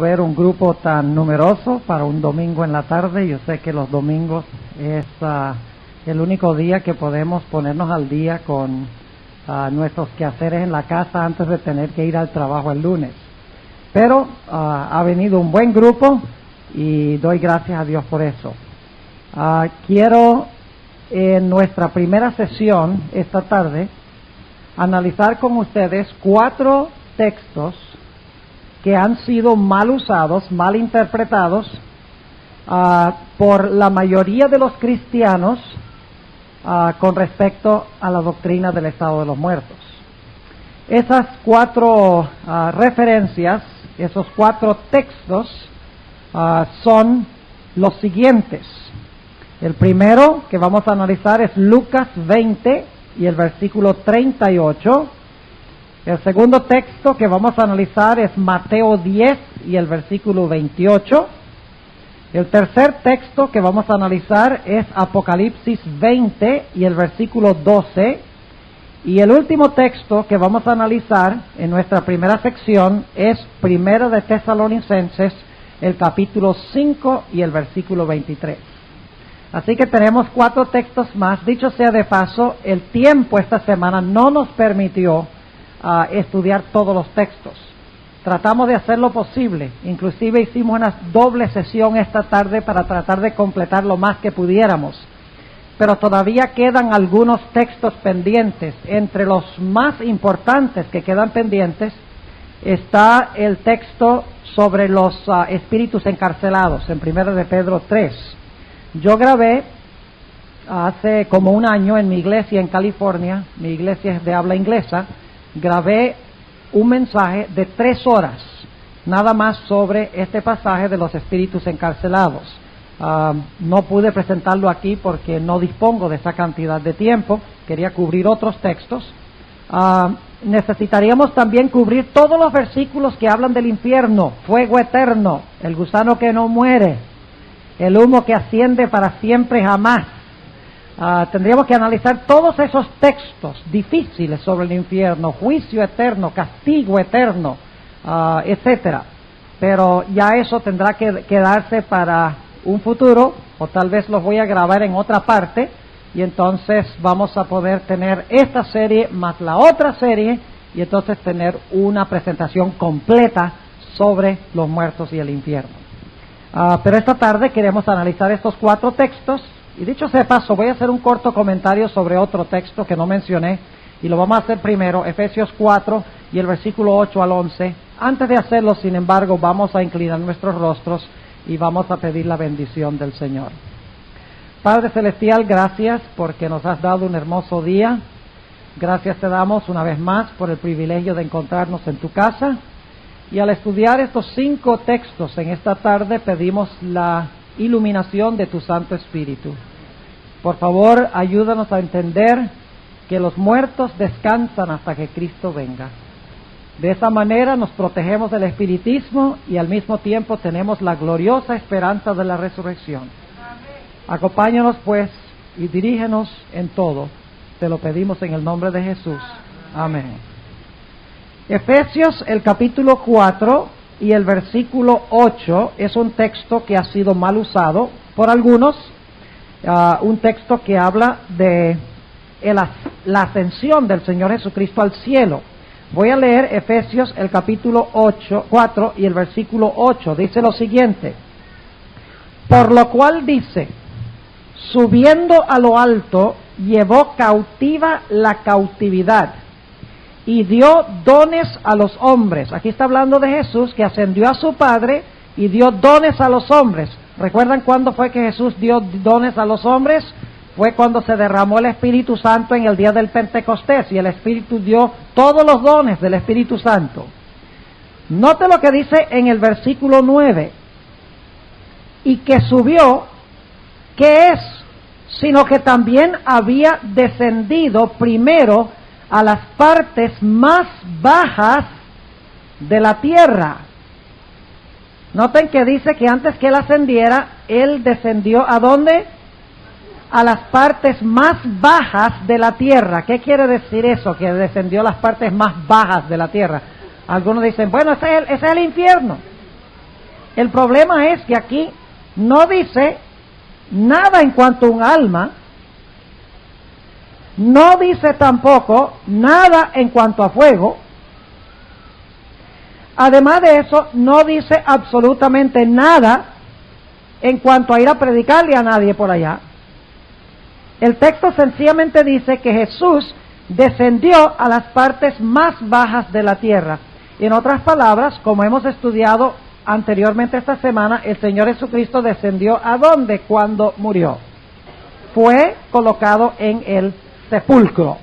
Ver un grupo tan numeroso para un domingo en la tarde. Yo sé que los domingos es el único día que podemos ponernos al día con nuestros quehaceres en la casa antes de tener que ir al trabajo el lunes. Pero ha venido un buen grupo y doy gracias a Dios por eso. Quiero en nuestra primera sesión esta tarde analizar con ustedes 4 textos que han sido mal usados, mal interpretados por la mayoría de los cristianos con respecto a la doctrina del estado de los muertos. Esas 4 referencias, esos 4 textos son los siguientes. El primero que vamos a analizar es Lucas 20 y el versículo 38. El segundo texto que vamos a analizar es Mateo 10 y el versículo 28. El tercer texto que vamos a analizar es Apocalipsis 20 y el versículo 12. Y el último texto que vamos a analizar en nuestra primera sección es Primera de Tesalonicenses, el capítulo 5 y el versículo 23. Así que tenemos 4 textos más. Dicho sea de paso, el tiempo esta semana no nos permitió estudiar todos los textos. Tratamos de hacer lo posible, inclusive hicimos una doble sesión esta tarde para tratar de completar lo más que pudiéramos, pero todavía quedan algunos textos pendientes. Entre los más importantes que quedan pendientes está el texto sobre los espíritus encarcelados en 1 de Pedro 3. Yo grabé hace como un año en mi iglesia en California, mi iglesia es de habla inglesa, grabé un mensaje de 3 horas, nada más sobre este pasaje de los espíritus encarcelados. No pude presentarlo aquí porque no dispongo de esa cantidad de tiempo, quería cubrir otros textos. Necesitaríamos también cubrir todos los versículos que hablan del infierno, fuego eterno, el gusano que no muere, el humo que asciende para siempre jamás. Tendríamos que analizar todos esos textos difíciles sobre el infierno, juicio eterno, castigo eterno, etcétera. Pero ya eso tendrá que quedarse para un futuro, o tal vez los voy a grabar en otra parte, y entonces vamos a poder tener esta serie más la otra serie, y entonces tener una presentación completa sobre los muertos y el infierno. Pero esta tarde queremos analizar estos 4 textos. Y dicho sea de paso, voy a hacer un corto comentario sobre otro texto que no mencioné, y lo vamos a hacer primero, Efesios 4 y el versículo 8 al 11. Antes de hacerlo, sin embargo, vamos a inclinar nuestros rostros y vamos a pedir la bendición del Señor. Padre Celestial, gracias porque nos has dado un hermoso día. Gracias te damos una vez más por el privilegio de encontrarnos en tu casa. Y al estudiar estos 5 textos en esta tarde, pedimos la iluminación de tu Santo Espíritu. Por favor, ayúdanos a entender que los muertos descansan hasta que Cristo venga. De esa manera nos protegemos del espiritismo y al mismo tiempo tenemos la gloriosa esperanza de la resurrección. Acompáñanos pues y dirígenos en todo. Te lo pedimos en el nombre de Jesús. Amén. Efesios, el capítulo 4 y el versículo 8 es un texto que ha sido mal usado por algunos, un texto que habla de la ascensión del Señor Jesucristo al cielo. Voy a leer Efesios el capítulo 4 y el versículo 8, dice lo siguiente: por lo cual dice, subiendo a lo alto, llevó cautiva la cautividad y dio dones a los hombres. Aquí está hablando de Jesús que ascendió a su Padre y dio dones a los hombres. ¿Recuerdan cuándo fue que Jesús dio dones a los hombres? Fue cuando se derramó el Espíritu Santo en el día del Pentecostés, y el Espíritu dio todos los dones del Espíritu Santo. Note lo que dice en el versículo 9. Y que subió, ¿qué es? Sino que también había descendido primero a las partes más bajas de la tierra. Noten que dice que antes que él ascendiera, él descendió ¿a dónde? A las partes más bajas de la tierra. ¿Qué quiere decir eso? Que descendió a las partes más bajas de la tierra. Algunos dicen, bueno, ese es el infierno. El problema es que aquí no dice nada en cuanto a un alma, no dice tampoco nada en cuanto a fuego. Además de eso, no dice absolutamente nada en cuanto a ir a predicarle a nadie por allá. El texto sencillamente dice que Jesús descendió a las partes más bajas de la tierra. En otras palabras, como hemos estudiado anteriormente esta semana, el Señor Jesucristo descendió ¿a dónde cuando murió? Fue colocado en el sepulcro.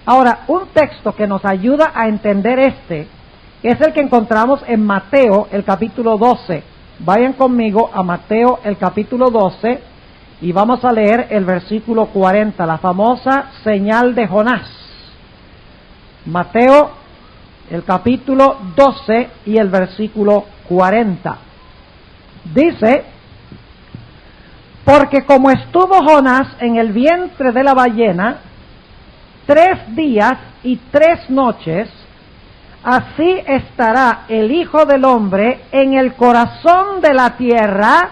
Ahora, un texto que nos ayuda a entender es el que encontramos en Mateo, el capítulo 12. Vayan conmigo a Mateo, el capítulo 12, y vamos a leer el versículo 40, la famosa señal de Jonás. Mateo, el capítulo 12 y el versículo 40. Dice: porque como estuvo Jonás en el vientre de la ballena 3 días y 3 noches, así estará el Hijo del Hombre en el corazón de la tierra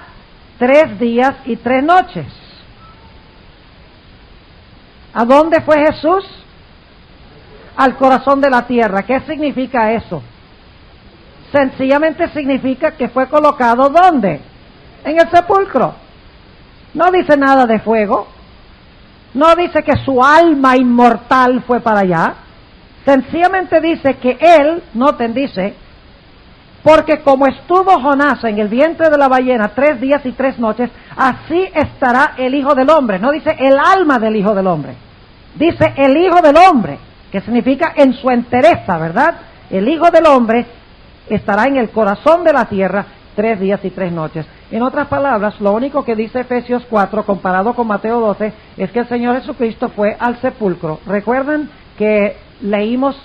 3 días y 3 noches. ¿A dónde fue Jesús? Al corazón de la tierra. ¿Qué significa eso? Sencillamente significa que fue colocado ¿dónde? En el sepulcro. No dice nada de fuego. No dice que su alma inmortal fue para allá. Sencillamente dice que él, noten, dice, porque como estuvo Jonás en el vientre de la ballena 3 días y 3 noches, así estará el Hijo del Hombre. No dice el alma del Hijo del Hombre. Dice el Hijo del Hombre, que significa en su entereza, ¿verdad? El Hijo del Hombre estará en el corazón de la tierra 3 días y 3 noches. En otras palabras, lo único que dice Efesios 4 comparado con Mateo 12 es que el Señor Jesucristo fue al sepulcro. ¿Recuerdan que leímos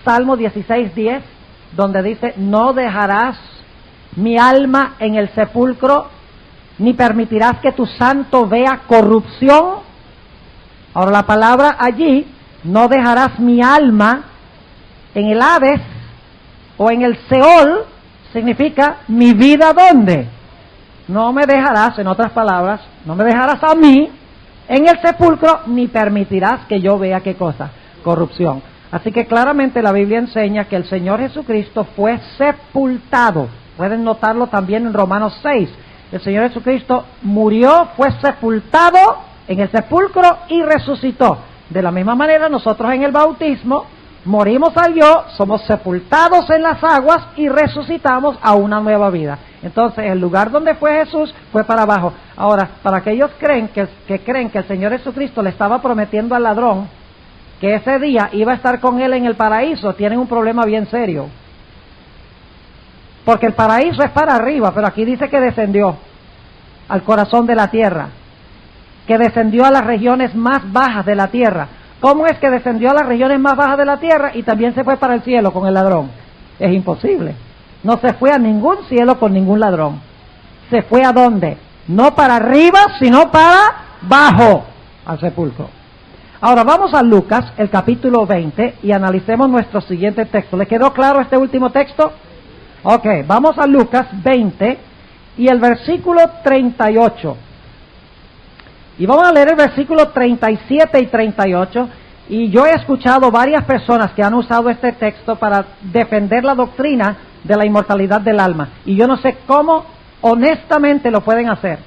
Salmo 16:10, donde dice: no dejarás mi alma en el sepulcro, ni permitirás que tu santo vea corrupción? Ahora la palabra allí, no dejarás mi alma en el Hades o en el Seol, significa mi vida ¿dónde? No me dejarás, en otras palabras, no me dejarás a mí en el sepulcro, ni permitirás que yo vea ¿qué cosa? Corrupción. Así que claramente la Biblia enseña que el Señor Jesucristo fue sepultado. Pueden notarlo también en Romanos 6. El Señor Jesucristo murió, fue sepultado en el sepulcro y resucitó. De la misma manera, nosotros en el bautismo morimos al yo, somos sepultados en las aguas y resucitamos a una nueva vida. Entonces, el lugar donde fue Jesús fue para abajo. Ahora, para aquellos que creen que el Señor Jesucristo le estaba prometiendo al ladrón que ese día iba a estar con él en el paraíso, tienen un problema bien serio. Porque el paraíso es para arriba, pero aquí dice que descendió al corazón de la tierra, que descendió a las regiones más bajas de la tierra. ¿Cómo es que descendió a las regiones más bajas de la tierra y también se fue para el cielo con el ladrón? Es imposible. No se fue a ningún cielo con ningún ladrón. ¿Se fue a dónde? No para arriba, sino para abajo, al sepulcro. Ahora vamos a Lucas, el capítulo 20, y analicemos nuestro siguiente texto. ¿Le quedó claro este último texto? Ok, vamos a Lucas 20 y el versículo 38. Y vamos a leer el versículo 37 y 38. Y yo he escuchado varias personas que han usado este texto para defender la doctrina de la inmortalidad del alma. Y yo no sé cómo honestamente lo pueden hacer.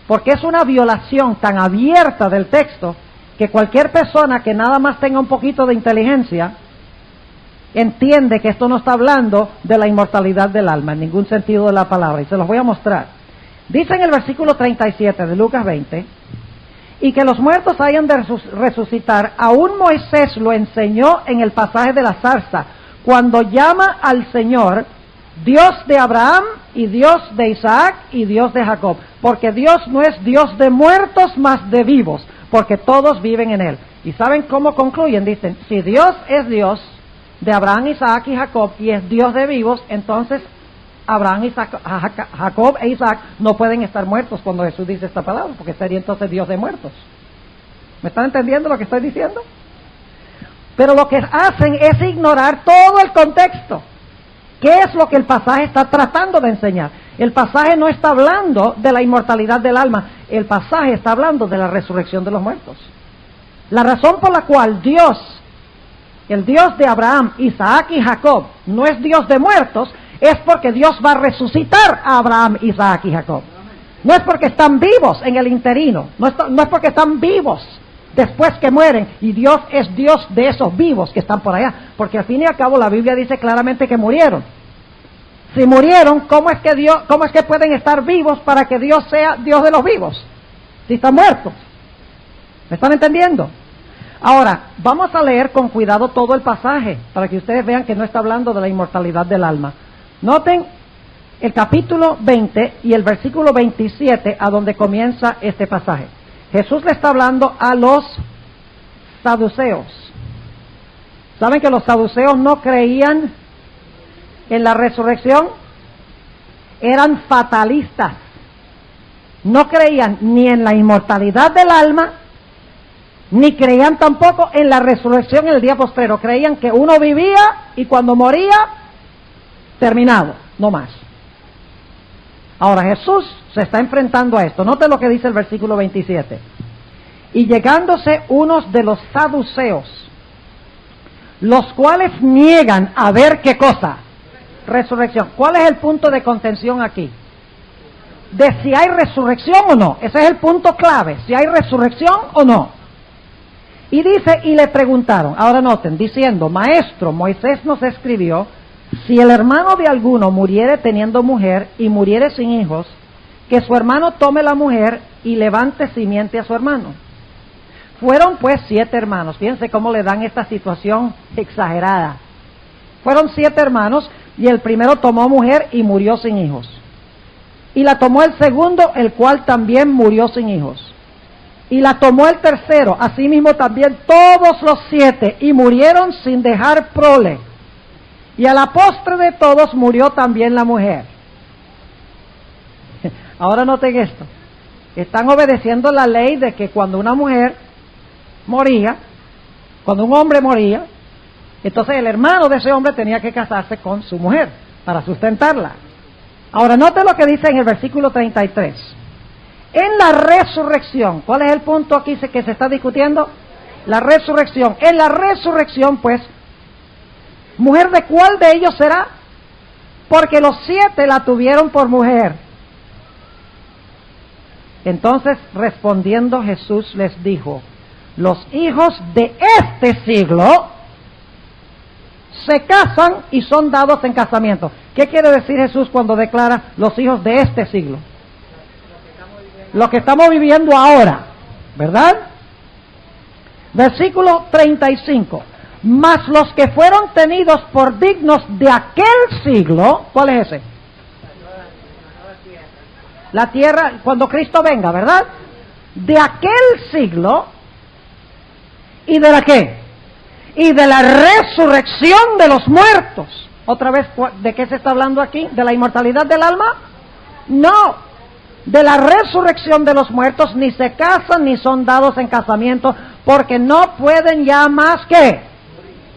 Porque es una violación tan abierta del texto que cualquier persona que nada más tenga un poquito de inteligencia entiende que esto no está hablando de la inmortalidad del alma, en ningún sentido de la palabra. Y se los voy a mostrar. Dice en el versículo 37 de Lucas 20, y que los muertos hayan de resucitar, aún Moisés lo enseñó en el pasaje de la zarza, cuando llama al Señor Dios de Abraham y Dios de Isaac y Dios de Jacob, porque Dios no es Dios de muertos, mas de vivos, porque todos viven en Él. ¿Y saben cómo concluyen? Dicen, si Dios es Dios de Abraham, Isaac y Jacob, y es Dios de vivos, entonces Abraham, Jacob e Isaac no pueden estar muertos cuando Jesús dice esta palabra, porque sería entonces Dios de muertos. ¿Me están entendiendo lo que estoy diciendo? Pero lo que hacen es ignorar todo el contexto. ¿Qué es lo que el pasaje está tratando de enseñar? El pasaje no está hablando de la inmortalidad del alma, el pasaje está hablando de la resurrección de los muertos. La razón por la cual Dios, el Dios de Abraham, Isaac y Jacob, no es Dios de muertos, es porque Dios va a resucitar a Abraham, Isaac y Jacob. No es porque están vivos en el interino, no es porque están vivos después que mueren, y Dios es Dios de esos vivos que están por allá, porque al fin y al cabo la Biblia dice claramente que murieron. Si murieron, ¿cómo es que pueden estar vivos para que Dios sea Dios de los vivos? Si están muertos. ¿Me están entendiendo? Ahora, vamos a leer con cuidado todo el pasaje, para que ustedes vean que no está hablando de la inmortalidad del alma. Noten el capítulo 20 y el versículo 27, a donde comienza este pasaje. Jesús le está hablando a los saduceos. ¿Saben que los saduceos no creían en la resurrección? Eran fatalistas. No creían ni en la inmortalidad del alma, ni creían tampoco en la resurrección en el día postrero. Creían que uno vivía y cuando moría, terminado, no más. Ahora Jesús se está enfrentando a esto. Note lo que dice el versículo 27. Y llegándose unos de los saduceos, los cuales niegan a ver qué cosa, resurrección. ¿Cuál es el punto de contención aquí? De si hay resurrección o no. Ese es el punto clave, si hay resurrección o no. Y dice, y le preguntaron, ahora noten, diciendo, Maestro, Moisés nos escribió, si el hermano de alguno muriere teniendo mujer y muriere sin hijos, que su hermano tome la mujer y levante simiente a su hermano. Fueron pues 7 hermanos, fíjense cómo le dan esta situación exagerada. Fueron 7 hermanos y el primero tomó mujer y murió sin hijos. Y la tomó el segundo, el cual también murió sin hijos. Y la tomó el tercero, asimismo también todos los 7, y murieron sin dejar prole. Y a la postre de todos murió también la mujer. Ahora noten esto. Están obedeciendo la ley de que cuando una mujer moría, cuando un hombre moría, entonces el hermano de ese hombre tenía que casarse con su mujer para sustentarla. Ahora noten lo que dice en el versículo 33. En la resurrección, ¿cuál es el punto aquí que se está discutiendo? La resurrección. En la resurrección, pues, ¿mujer de cuál de ellos será? Porque los 7 la tuvieron por mujer. Entonces, respondiendo Jesús les dijo, los hijos de este siglo se casan y son dados en casamiento. ¿Qué quiere decir Jesús cuando declara los hijos de este siglo? Lo que estamos viviendo ahora, ¿verdad? Versículo 35. Mas los que fueron tenidos por dignos de aquel siglo, ¿cuál es ese? La tierra, cuando Cristo venga, ¿verdad? De aquel siglo, ¿y de la qué? Y de la resurrección de los muertos. Otra vez, ¿de qué se está hablando aquí? ¿De la inmortalidad del alma? No. De la resurrección de los muertos, ni se casan ni son dados en casamiento, porque no pueden ya más que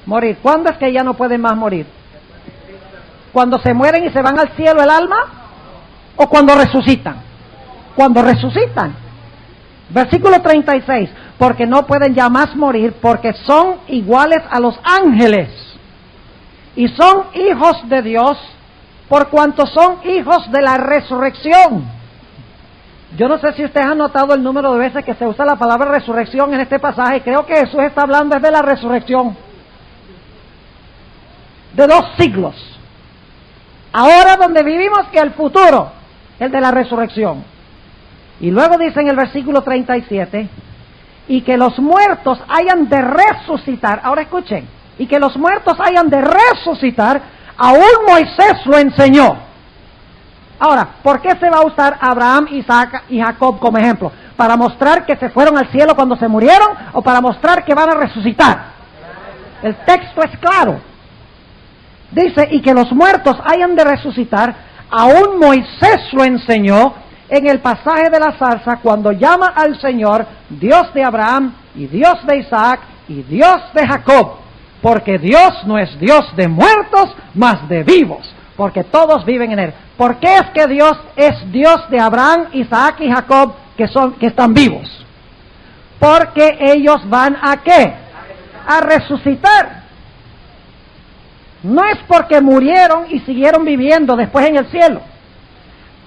morir. ¿Cuándo es que ya no pueden más morir? ¿Cuando se mueren y se van al cielo el alma? ¿O cuando resucitan? Cuando resucitan. Versículo 36. Porque no pueden ya más morir, porque son iguales a los ángeles. Y son hijos de Dios, por cuanto son hijos de la resurrección. Yo no sé si ustedes han notado el número de veces que se usa la palabra resurrección en este pasaje. Creo que Jesús está hablando es de la resurrección. De 2 siglos. Ahora donde vivimos y el futuro, el de la resurrección. Y luego dice en el versículo 37, y que los muertos hayan de resucitar. Ahora escuchen, y que los muertos hayan de resucitar, aún Moisés lo enseñó. Ahora, ¿por qué se va a usar Abraham, Isaac y Jacob como ejemplo? ¿Para mostrar que se fueron al cielo cuando se murieron o para mostrar que van a resucitar? El texto es claro. Dice, y que los muertos hayan de resucitar, aún Moisés lo enseñó en el pasaje de la zarza cuando llama al Señor Dios de Abraham y Dios de Isaac y Dios de Jacob. porque Dios no es Dios de muertos, mas de vivos, porque todos viven en Él. ¿Por qué es que Dios es Dios de Abraham, Isaac y Jacob, que están vivos? Porque ellos van ¿a qué? A resucitar. No es porque murieron y siguieron viviendo después en el cielo.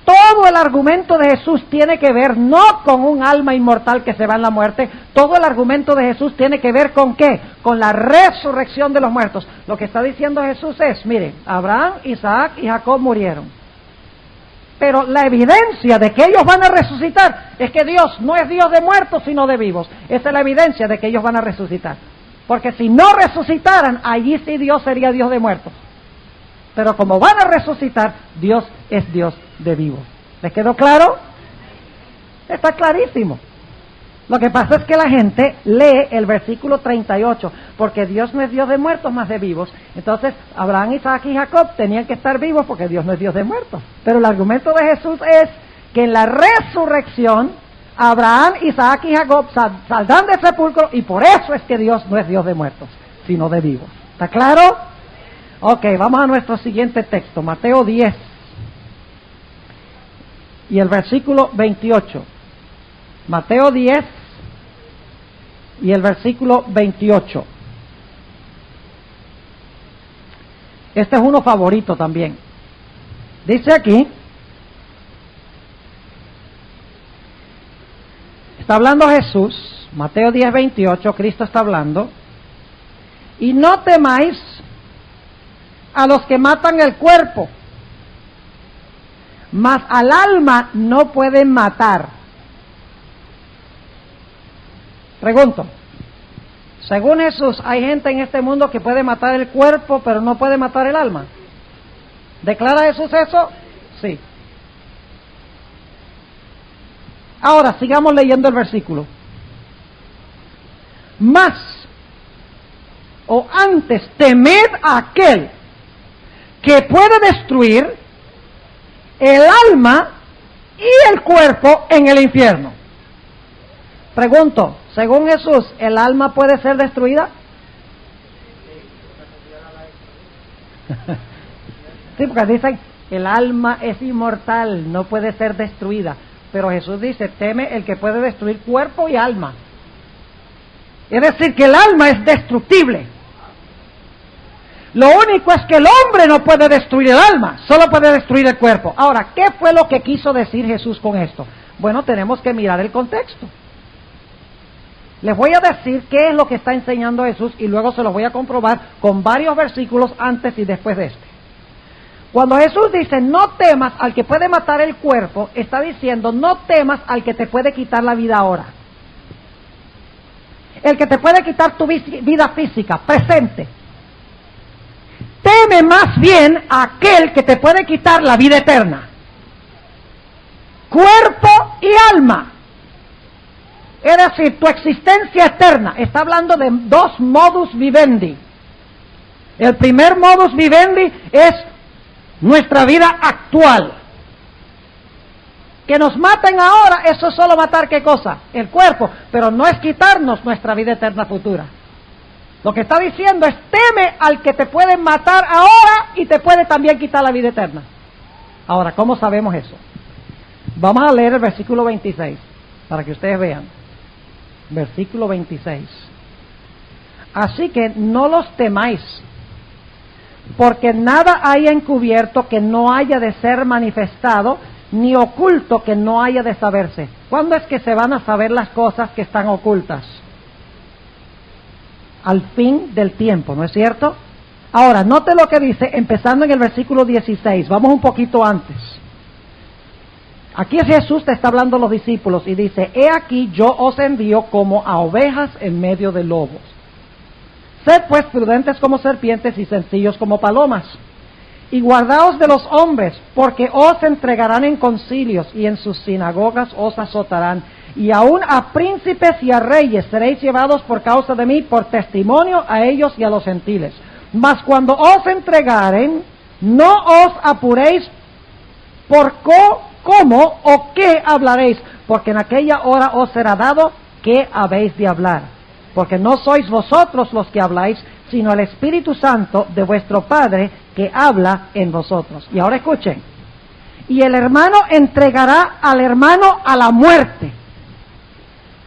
Todo el argumento de Jesús tiene que ver no con un alma inmortal que se va en la muerte, todo el argumento de Jesús tiene que ver con ¿qué? Con la resurrección de los muertos. Lo que está diciendo Jesús es, miren, Abraham, Isaac y Jacob murieron. Pero la evidencia de que ellos van a resucitar es que Dios no es Dios de muertos, sino de vivos. Esa es la evidencia de que ellos van a resucitar. Porque si no resucitaran, allí sí Dios sería Dios de muertos. Pero como van a resucitar, Dios es Dios de vivos. ¿Les quedó claro? Está clarísimo. Lo que pasa es que la gente lee el versículo 38, porque Dios no es Dios de muertos, más de vivos. Entonces, Abraham, Isaac y Jacob tenían que estar vivos porque Dios no es Dios de muertos. Pero el argumento de Jesús es que en la resurrección, Abraham, Isaac y Jacob saldrán del sepulcro, y por eso es que Dios no es Dios de muertos, sino de vivos. ¿Está claro? Ok, vamos a nuestro siguiente texto, Mateo 10 y el versículo 28. Mateo 10 y el versículo 28. Este es uno favorito también. Dice aquí, está hablando Jesús, Mateo 10, 28, Cristo está hablando, y no temáis a los que matan el cuerpo, mas al alma no pueden matar. Pregunto, según Jesús, ¿hay gente en este mundo que puede matar el cuerpo pero no puede matar el alma? ¿Declara Jesús eso? Sí. Ahora, sigamos leyendo el versículo. Mas, o antes, temed a aquel que puede destruir el alma y el cuerpo en el infierno. Pregunto, según Jesús, ¿el alma puede ser destruida? Sí, porque dicen, el alma es inmortal, no puede ser destruida. Pero Jesús dice, teme el que puede destruir cuerpo y alma. Es decir, que el alma es destructible. Lo único es que el hombre no puede destruir el alma, solo puede destruir el cuerpo. Ahora, ¿qué fue lo que quiso decir Jesús con esto? Bueno, tenemos que mirar el contexto. Les voy a decir qué es lo que está enseñando Jesús y luego se lo voy a comprobar con varios versículos antes y después de este. Cuando Jesús dice, no temas al que puede matar el cuerpo, está diciendo, no temas al que te puede quitar la vida ahora. El que te puede quitar tu vida física, presente. Teme más bien a aquel que te puede quitar la vida eterna. Cuerpo y alma. Es decir, tu existencia eterna. Está hablando de dos modus vivendi. El primer modus vivendi es nuestra vida actual. Que nos maten ahora, eso es solo matar ¿qué cosa? El cuerpo, pero no es quitarnos nuestra vida eterna futura. Lo que está diciendo es, teme al que te puede matar ahora y te puede también quitar la vida eterna. Ahora, ¿cómo sabemos eso? Vamos a leer el versículo 26, para que ustedes vean. Versículo 26. Así que no los temáis, porque nada hay encubierto que no haya de ser manifestado, ni oculto que no haya de saberse. ¿Cuándo es que se van a saber las cosas que están ocultas? Al fin del tiempo, ¿no es cierto? Ahora, note lo que dice, empezando en el versículo 16, vamos un poquito antes. Aquí Jesús te está hablando a los discípulos y dice, he aquí yo os envío como a ovejas en medio de lobos. Sed pues prudentes como serpientes y sencillos como palomas. Y guardaos de los hombres, porque os entregarán en concilios y en sus sinagogas os azotarán. Y aún a príncipes y a reyes seréis llevados por causa de mí, por testimonio a ellos y a los gentiles. Mas cuando os entregaren, no os apuréis por cómo o qué hablaréis, porque en aquella hora os será dado qué habéis de hablar. Porque no sois vosotros los que habláis, sino el Espíritu Santo de vuestro Padre que habla en vosotros. Y ahora escuchen, y el hermano entregará al hermano a la muerte,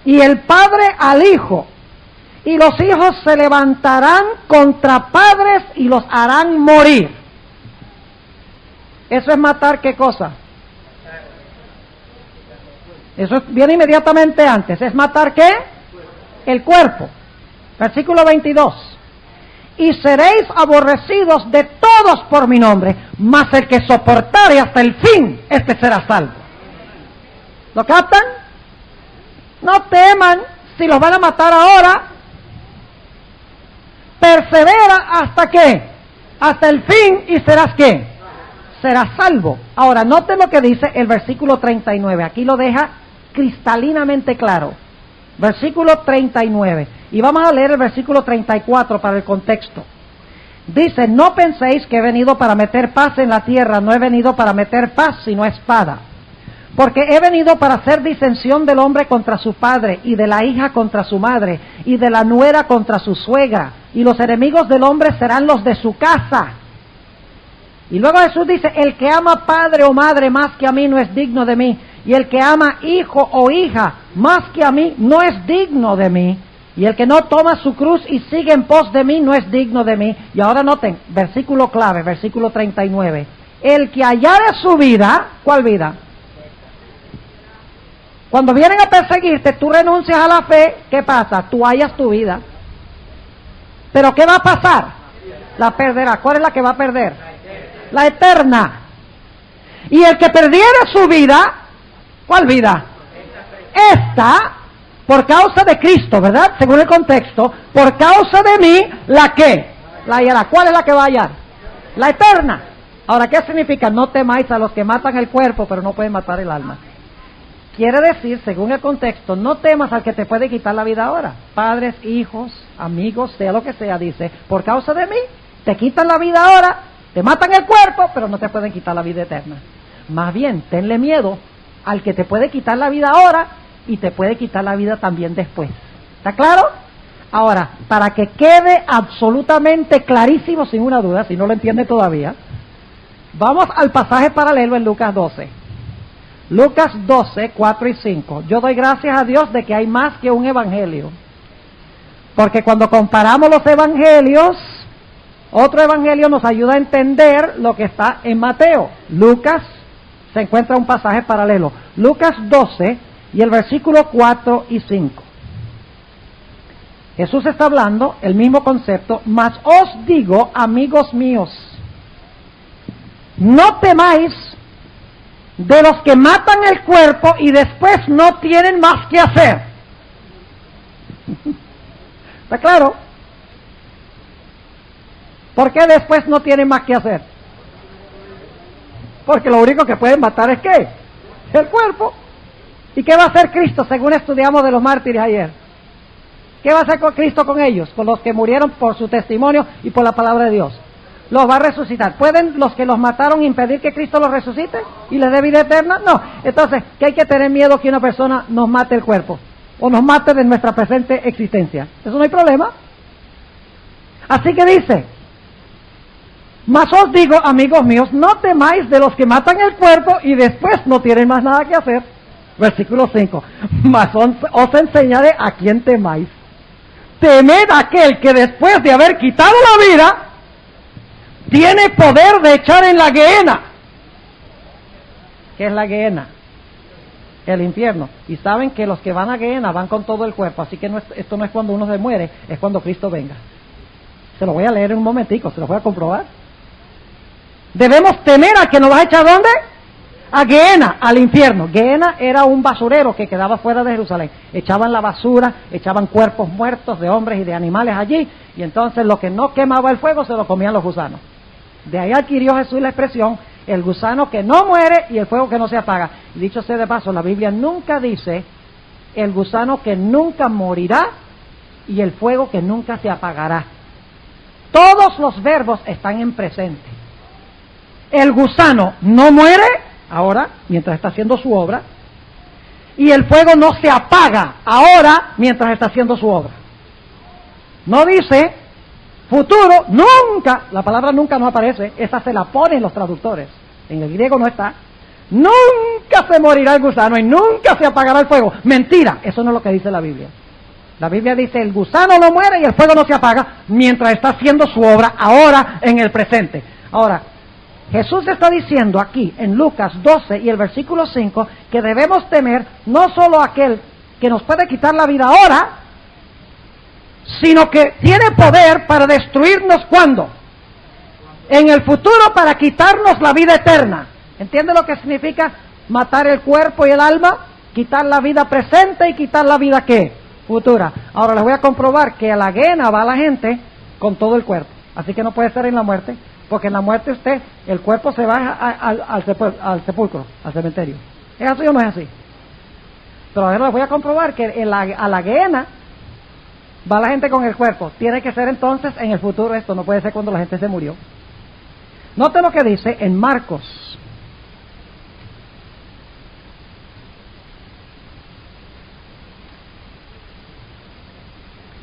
y el padre al hijo, y los hijos se levantarán contra padres y los harán morir. Eso es matar, ¿qué cosa? Eso viene inmediatamente antes. ¿Es matar qué? El cuerpo. Versículo 22. Y seréis aborrecidos de todos por mi nombre, mas el que soportare hasta el fin, este será salvo. ¿Lo captan? No teman si los van a matar ahora. Persevera hasta qué? Hasta el fin y serás qué? Serás salvo. Ahora, noten lo que dice el versículo 39. Aquí lo deja cristalinamente claro. Versículo 39. Y vamos a leer el versículo 34 para el contexto. Dice, no penséis que he venido para meter paz en la tierra, no he venido para meter paz, sino espada. Porque he venido para hacer disensión del hombre contra su padre, y de la hija contra su madre, y de la nuera contra su suegra, y los enemigos del hombre serán los de su casa. Y luego Jesús dice, el que ama padre o madre más que a mí no es digno de mí, y el que ama hijo o hija más que a mí no es digno de mí, y el que no toma su cruz y sigue en pos de mí no es digno de mí. Y ahora noten, versículo clave, versículo 39. El que hallare su vida, ¿cuál vida? Cuando vienen a perseguirte, tú renuncias a la fe, ¿qué pasa? Tú hallas tu vida. ¿Pero qué va a pasar? La perderá. ¿Cuál es la que va a perder? La eterna. Y el que perdiere su vida, ¿cuál vida? Esta, por causa de Cristo, ¿verdad? Según el contexto, por causa de mí, ¿la qué? La hallará. ¿Cuál es la que va a hallar? La eterna. Ahora, ¿qué significa? No temáis a los que matan el cuerpo, pero no pueden matar el alma. Quiere decir, según el contexto, no temas al que te puede quitar la vida ahora. Padres, hijos, amigos, sea lo que sea, dice, por causa de mí, te quitan la vida ahora, te matan el cuerpo, pero no te pueden quitar la vida eterna. Más bien, tenle miedo al que te puede quitar la vida ahora y te puede quitar la vida también después. ¿Está claro? Ahora, para que quede absolutamente clarísimo, sin una duda, si no lo entiende todavía, vamos al pasaje paralelo en Lucas 12. Lucas 12, 4 y 5. Yo doy gracias a Dios de que hay más que un evangelio. Porque cuando comparamos los evangelios, otro evangelio nos ayuda a entender lo que está en Mateo. Lucas, se encuentra un pasaje paralelo. Lucas 12 y el versículo 4 y 5. Jesús está hablando, el mismo concepto, mas os digo, amigos míos, no temáis de los que matan el cuerpo y después no tienen más que hacer. ¿Está claro? ¿Por qué después no tienen más que hacer? Porque lo único que pueden matar es ¿qué? El cuerpo. ¿Y qué va a hacer Cristo según estudiamos de los mártires ayer? ¿Qué va a hacer con Cristo con ellos? Con los que murieron por su testimonio y por la palabra de Dios. Los va a resucitar. ¿Pueden los que los mataron impedir que Cristo los resucite y les dé vida eterna? No. Entonces, ¿qué hay que tener miedo que una persona nos mate el cuerpo? O nos mate de nuestra presente existencia. Eso no hay problema. Así que dice, mas os digo, amigos míos, no temáis de los que matan el cuerpo y después no tienen más nada que hacer. Versículo 5. Mas os enseñaré a quién temáis. Temed a aquel que después de haber quitado la vida, tiene poder de echar en la gehenna. ¿Qué es la gehenna? El infierno. Y saben que los que van a gehenna van con todo el cuerpo. Así que esto no es cuando uno se muere, es cuando Cristo venga. Se lo voy a leer en un momentico, se lo voy a comprobar. Debemos temer a que nos va a echar ¿dónde? A gehenna, al infierno. Gehenna era un basurero que quedaba fuera de Jerusalén. Echaban la basura, echaban cuerpos muertos de hombres y de animales allí. Y entonces lo que no quemaba el fuego se lo comían los gusanos. De ahí adquirió Jesús la expresión, el gusano que no muere y el fuego que no se apaga. Y dicho sea de paso, la Biblia nunca dice el gusano que nunca morirá y el fuego que nunca se apagará. Todos los verbos están en presente. El gusano no muere ahora, mientras está haciendo su obra, y el fuego no se apaga ahora, mientras está haciendo su obra. No dice futuro, nunca, la palabra nunca no aparece, esa se la ponen los traductores, en el griego no está. Nunca se morirá el gusano y nunca se apagará el fuego. Mentira, eso no es lo que dice la Biblia. La Biblia dice el gusano no muere y el fuego no se apaga mientras está haciendo su obra ahora en el presente. Ahora, Jesús está diciendo aquí en Lucas 12 y el versículo 5 que debemos temer no solo a aquel que nos puede quitar la vida ahora, sino que tiene poder para destruirnos ¿cuándo? En el futuro, para quitarnos la vida eterna. ¿Entiende lo que significa matar el cuerpo y el alma? Quitar la vida presente y quitar la vida ¿qué? Futura. Ahora les voy a comprobar que a la guena va la gente con todo el cuerpo. Así que no puede ser en la muerte, porque en la muerte el cuerpo se va al sepulcro, al cementerio. ¿Es así o no es así? Pero ahora les voy a comprobar que a la guena va la gente con el cuerpo. Tiene que ser entonces en el futuro esto, no puede ser cuando la gente se murió. Note lo que dice en Marcos.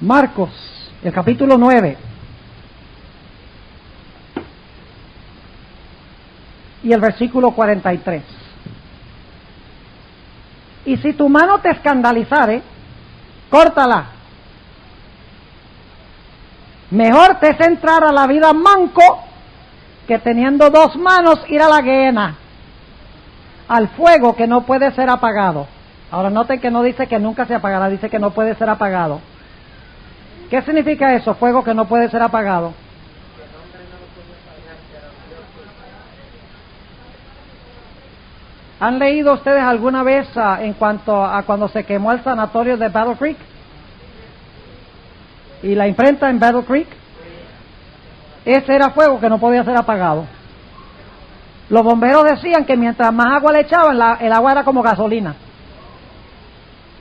Marcos, el capítulo 9. Y el versículo 43. Y si tu mano te escandalizare, córtala. Mejor te es entrar a la vida manco que teniendo dos manos ir a la gehenna, al fuego que no puede ser apagado. Ahora noten que no dice que nunca se apagará, dice que no puede ser apagado. ¿Qué significa eso? Fuego que no puede ser apagado. ¿Han leído ustedes alguna vez en cuanto a cuando se quemó el sanatorio de Battle Creek? ¿Y la imprenta en Battle Creek? Ese era fuego que no podía ser apagado. Los bomberos decían que mientras más agua le echaban, el agua era como gasolina.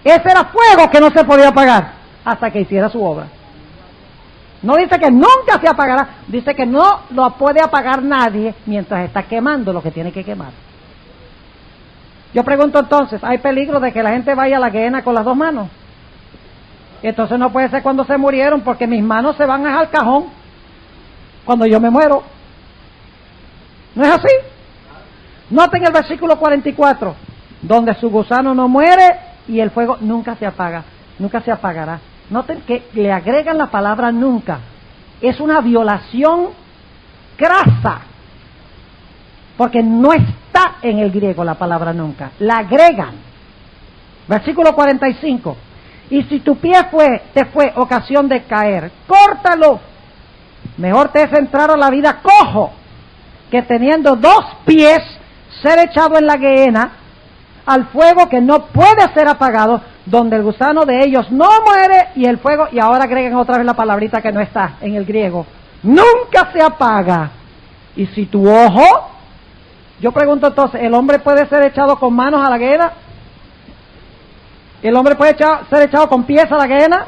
Ese era fuego que no se podía apagar hasta que hiciera su obra. No dice que nunca se apagará, dice que no lo puede apagar nadie mientras está quemando lo que tiene que quemar. Yo pregunto entonces, ¿hay peligro de que la gente vaya a la gehenna con las dos manos? Entonces no puede ser cuando se murieron, porque mis manos se van al cajón cuando yo me muero. ¿No es así? Noten el versículo 44, donde su gusano no muere y el fuego nunca se apaga, nunca se apagará. Noten que le agregan la palabra nunca. Es una violación crasa, porque no está en el griego la palabra nunca, la agregan. Versículo 45. Y si tu pie te fue ocasión de caer, córtalo. Mejor te es entrar a la vida cojo, que teniendo dos pies, ser echado en la gehenna, al fuego que no puede ser apagado, donde el gusano de ellos no muere y el fuego, y ahora agregan otra vez la palabrita que no está en el griego, nunca se apaga. Y si tu ojo, yo pregunto entonces, ¿el hombre puede ser echado con manos a la gehenna? ¿El hombre puede ser echado con pies a la gehenna?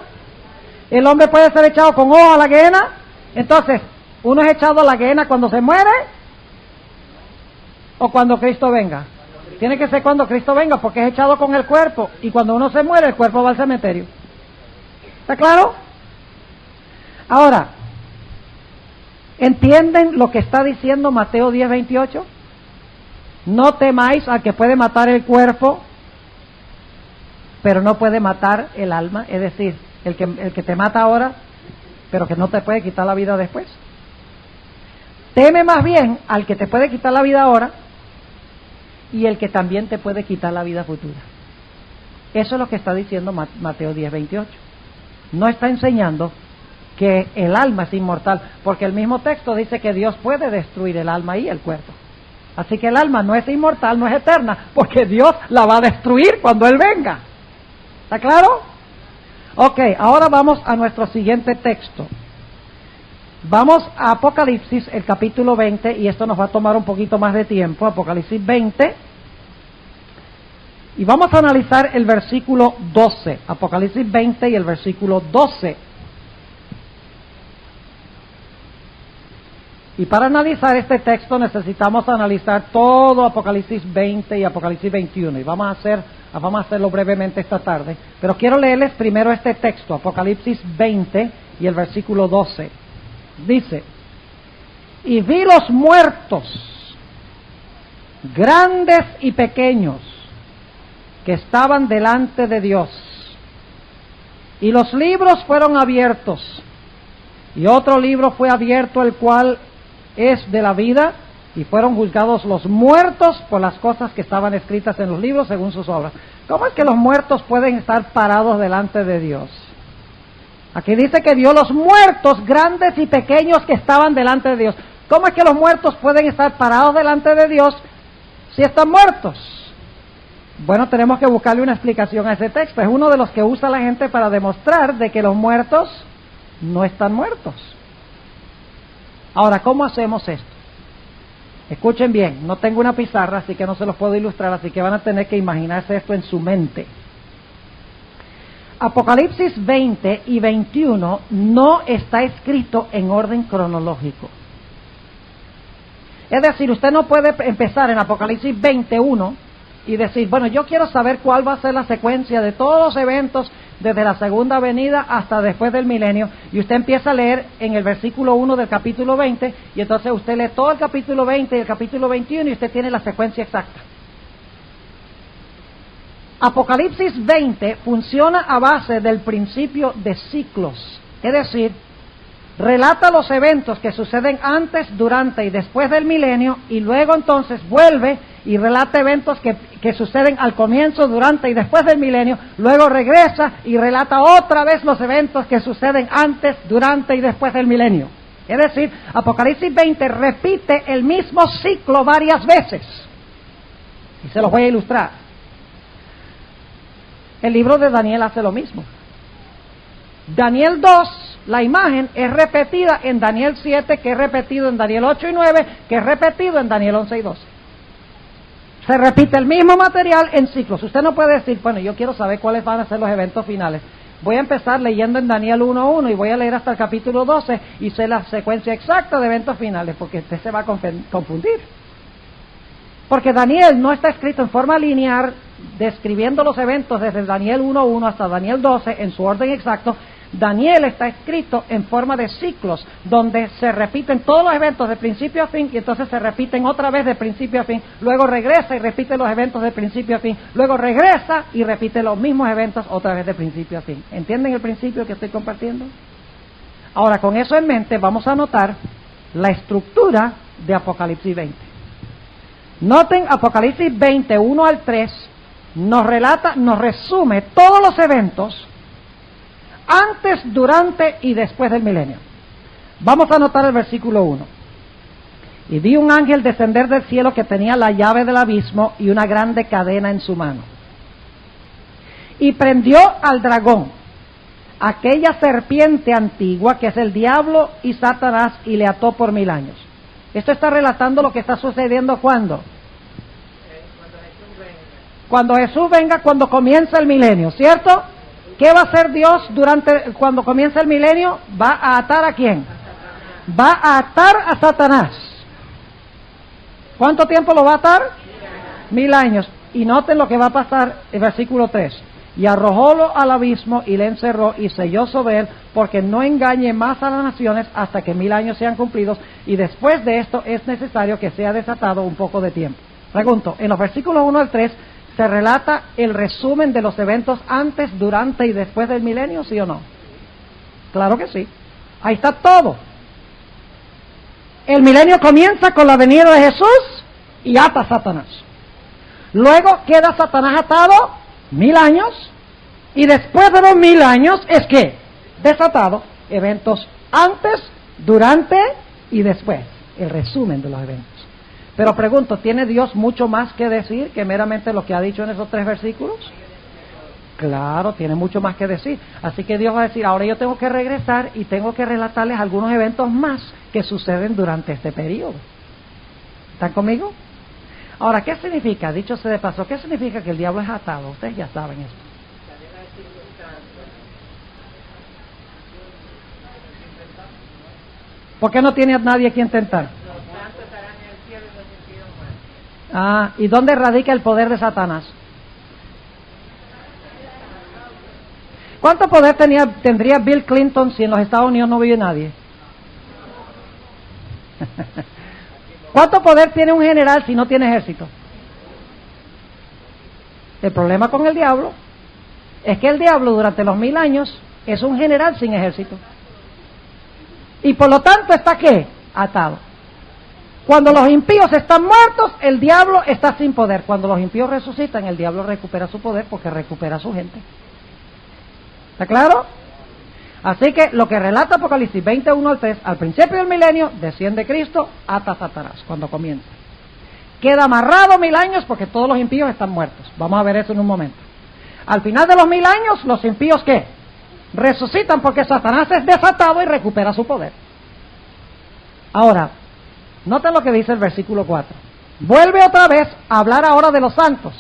¿El hombre puede ser echado con ojos a la gehenna? Entonces, ¿uno es echado a la gehenna cuando se muere o cuando Cristo venga? Tiene que ser cuando Cristo venga, porque es echado con el cuerpo, y cuando uno se muere el cuerpo va al cementerio. ¿Está claro? Ahora, ¿entienden lo que está diciendo Mateo 10:28? No temáis al que puede matar el cuerpo, pero no puede matar el alma, es decir, el que te mata ahora, pero que no te puede quitar la vida después. Teme más bien al que te puede quitar la vida ahora y el que también te puede quitar la vida futura. Eso es lo que está diciendo Mateo 10:28. No está enseñando que el alma es inmortal, porque el mismo texto dice que Dios puede destruir el alma y el cuerpo. Así que el alma no es inmortal, no es eterna, porque Dios la va a destruir cuando Él venga. ¿Está claro? Ok, ahora vamos a nuestro siguiente texto. Vamos a Apocalipsis, el capítulo 20, y esto nos va a tomar un poquito más de tiempo, Apocalipsis 20, y vamos a analizar el versículo 12, Apocalipsis 20 y el versículo 12. Y para analizar este texto necesitamos analizar todo Apocalipsis 20 y Apocalipsis 21, y vamos a hacerlo brevemente esta tarde, pero quiero leerles primero este texto, Apocalipsis 20 y el versículo 12. dice: y vi los muertos, grandes y pequeños, que estaban delante de Dios, y los libros fueron abiertos, y otro libro fue abierto, el cual es de la vida, y fueron juzgados los muertos por las cosas que estaban escritas en los libros según sus obras. ¿Cómo es que los muertos pueden estar parados delante de Dios? Aquí dice que vio los muertos, grandes y pequeños, que estaban delante de Dios. ¿Cómo es que los muertos pueden estar parados delante de Dios si están muertos? Bueno, tenemos que buscarle una explicación a ese texto. Es uno de los que usa la gente para demostrar de que los muertos no están muertos. Ahora, ¿cómo hacemos esto? Escuchen bien, no tengo una pizarra, así que no se los puedo ilustrar, así que van a tener que imaginarse esto en su mente. Apocalipsis 20 y 21 no está escrito en orden cronológico. Es decir, usted no puede empezar en Apocalipsis 21 y decir, bueno, yo quiero saber cuál va a ser la secuencia de todos los eventos desde la segunda venida hasta después del milenio, y usted empieza a leer en el versículo 1 del capítulo 20, y entonces usted lee todo el capítulo 20 y el capítulo 21 y usted tiene la secuencia exacta. Apocalipsis 20 funciona a base del principio de ciclos, es decir, relata los eventos que suceden antes, durante y después del milenio, y luego entonces vuelve y relata eventos que suceden al comienzo, durante y después del milenio, luego regresa y relata otra vez los eventos que suceden antes, durante y después del milenio. Es decir, Apocalipsis 20 repite el mismo ciclo varias veces. Y se los voy a ilustrar. El libro de Daniel hace lo mismo. Daniel 2, la imagen es repetida en Daniel 7, que es repetido en Daniel 8 y 9, que es repetido en Daniel 11 y 12. Se repite el mismo material en ciclos. Usted no puede decir, bueno, yo quiero saber cuáles van a ser los eventos finales. Voy a empezar leyendo en Daniel 1:1 y voy a leer hasta el capítulo 12 y sé la secuencia exacta de eventos finales, porque usted se va a confundir. Porque Daniel no está escrito en forma lineal, describiendo los eventos desde Daniel 1:1 hasta Daniel 12 en su orden exacto. Daniel está escrito en forma de ciclos, donde se repiten todos los eventos de principio a fin, y entonces se repiten otra vez de principio a fin, luego regresa y repite los eventos de principio a fin, luego regresa y repite los mismos eventos otra vez de principio a fin. ¿Entienden el principio que estoy compartiendo? Ahora, con eso en mente, vamos a notar la estructura de Apocalipsis 20. Noten, Apocalipsis 20, 1 al 3, nos relata, nos resume todos los eventos antes, durante y después del milenio. Vamos a anotar el versículo 1. Y vi un ángel descender del cielo que tenía la llave del abismo y una grande cadena en su mano. Y prendió al dragón, aquella serpiente antigua que es el diablo y Satanás, y le ató por 1000 años. Esto está relatando lo que está sucediendo ¿cuándo? Cuando Jesús venga, cuando comienza el milenio, ¿cierto? ¿Qué va a hacer Dios cuando comienza el milenio? ¿Va a atar a quién? Va a atar a Satanás. ¿Cuánto tiempo lo va a atar? 1000 años. Y noten lo que va a pasar el versículo 3. Y arrojólo al abismo y le encerró y selló sobre él, porque no engañe más a las naciones hasta que 1000 años sean cumplidos, y después de esto es necesario que sea desatado un poco de tiempo. Pregunto, en los versículos 1 al 3, ¿se relata el resumen de los eventos antes, durante y después del milenio, sí o no? Claro que sí. Ahí está todo. El milenio comienza con la venida de Jesús y ata a Satanás. Luego queda Satanás atado 1000 años, y después de los 1000 años es que desatado eventos antes, durante y después. El resumen de los eventos. Pero pregunto, ¿tiene Dios mucho más que decir que meramente lo que ha dicho en esos 3 versículos? Claro, tiene mucho más que decir. Así que Dios va a decir, ahora yo tengo que regresar y tengo que relatarles algunos eventos más que suceden durante este periodo. ¿Están conmigo? Ahora, ¿qué significa? Dicho sea de paso, ¿qué significa que el diablo es atado? Ustedes ya saben esto. ¿Por qué no tiene a nadie a quien tentar? ¿Y dónde radica el poder de Satanás? ¿Cuánto poder tendría Bill Clinton si en los Estados Unidos no vive nadie? ¿Cuánto poder tiene un general si no tiene ejército? El problema con el diablo es que el diablo durante los 1000 años es un general sin ejército. Y por lo tanto está ¿qué? Atado. Cuando los impíos están muertos, el diablo está sin poder. Cuando los impíos resucitan, el diablo recupera su poder porque recupera a su gente. ¿Está claro? Así que lo que relata Apocalipsis 21 al 3, al principio del milenio, desciende Cristo, ata a Satanás cuando comienza. Queda amarrado 1000 años porque todos los impíos están muertos. Vamos a ver eso en un momento. Al final de los 1000 años, los impíos ¿qué? Resucitan porque Satanás es desatado y recupera su poder. Ahora, noten lo que dice el versículo 4. Vuelve otra vez a hablar ahora de los santos.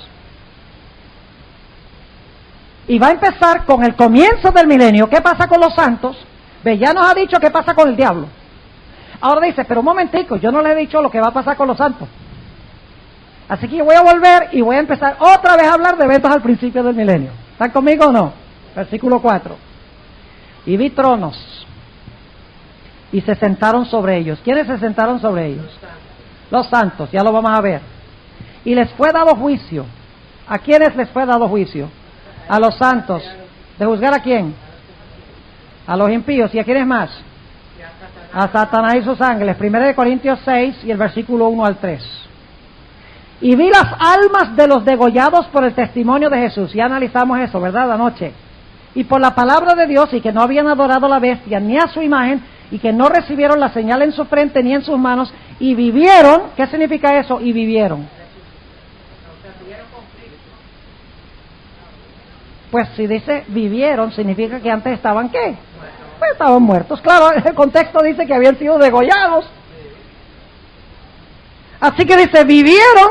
Y va a empezar con el comienzo del milenio. ¿Qué pasa con los santos? Ve, ya nos ha dicho qué pasa con el diablo. Ahora dice, pero un momentico, yo no le he dicho lo que va a pasar con los santos. Así que yo voy a volver y voy a empezar otra vez a hablar de eventos al principio del milenio. ¿Están conmigo o no? Versículo 4. Y vi tronos y se sentaron sobre ellos. ¿Quiénes se sentaron sobre ellos? Los santos, ya lo vamos a ver. Y les fue dado juicio. ¿A quiénes les fue dado juicio? A los santos. ¿De juzgar a quién? A los impíos. ¿Y a quiénes más? A Satanás y sus ángeles. 1 Corintios 6 y el versículo 1 al 3. Y vi las almas de los degollados por el testimonio de Jesús. Ya analizamos eso, ¿verdad? Anoche. Y por la palabra de Dios, y que no habían adorado a la bestia ni a su imagen, y que no recibieron la señal en su frente ni en sus manos, y vivieron. ¿Qué significa eso? Y vivieron. Pues si dice vivieron, significa que antes estaban ¿qué? Pues estaban muertos. Claro, el contexto dice que habían sido degollados. Así que dice, vivieron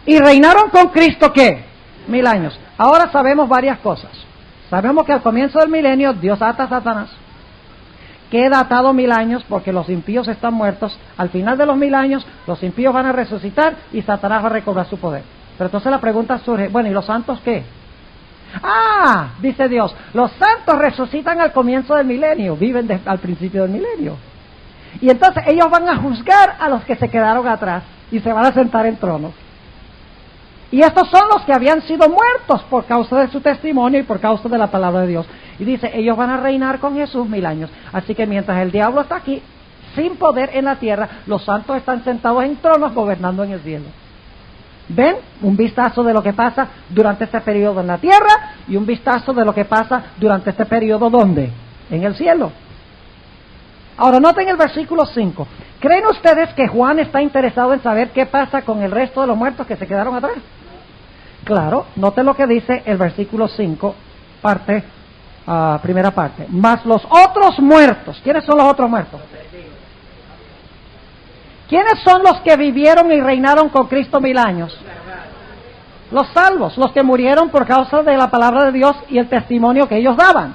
y reinaron con Cristo ¿qué? 1000 años. Ahora sabemos varias cosas. Sabemos que al comienzo del milenio Dios ata a Satanás. Queda atado 1000 años porque los impíos están muertos. Al final de los 1000 años, los impíos van a resucitar y Satanás va a recobrar su poder. Pero entonces la pregunta surge, bueno, ¿y los santos qué? Ah, dice Dios, los santos resucitan al comienzo del milenio, viven al principio del milenio. Y entonces ellos van a juzgar a los que se quedaron atrás y se van a sentar en tronos. Y estos son los que habían sido muertos por causa de su testimonio y por causa de la palabra de Dios. Y dice, ellos van a reinar con Jesús 1000 años. Así que mientras el diablo está aquí, sin poder en la tierra, los santos están sentados en tronos gobernando en el cielo. ¿Ven? Un vistazo de lo que pasa durante este periodo en la tierra y un vistazo de lo que pasa durante este periodo, ¿dónde? En el cielo. Ahora noten el versículo 5. ¿Creen ustedes que Juan está interesado en saber qué pasa con el resto de los muertos que se quedaron atrás? Claro, noten lo que dice el versículo 5, primera parte. Mas los otros muertos, ¿quiénes son los otros muertos? ¿Quiénes son los que vivieron y reinaron con Cristo 1000 años? Los salvos, los que murieron por causa de la palabra de Dios y el testimonio que ellos daban.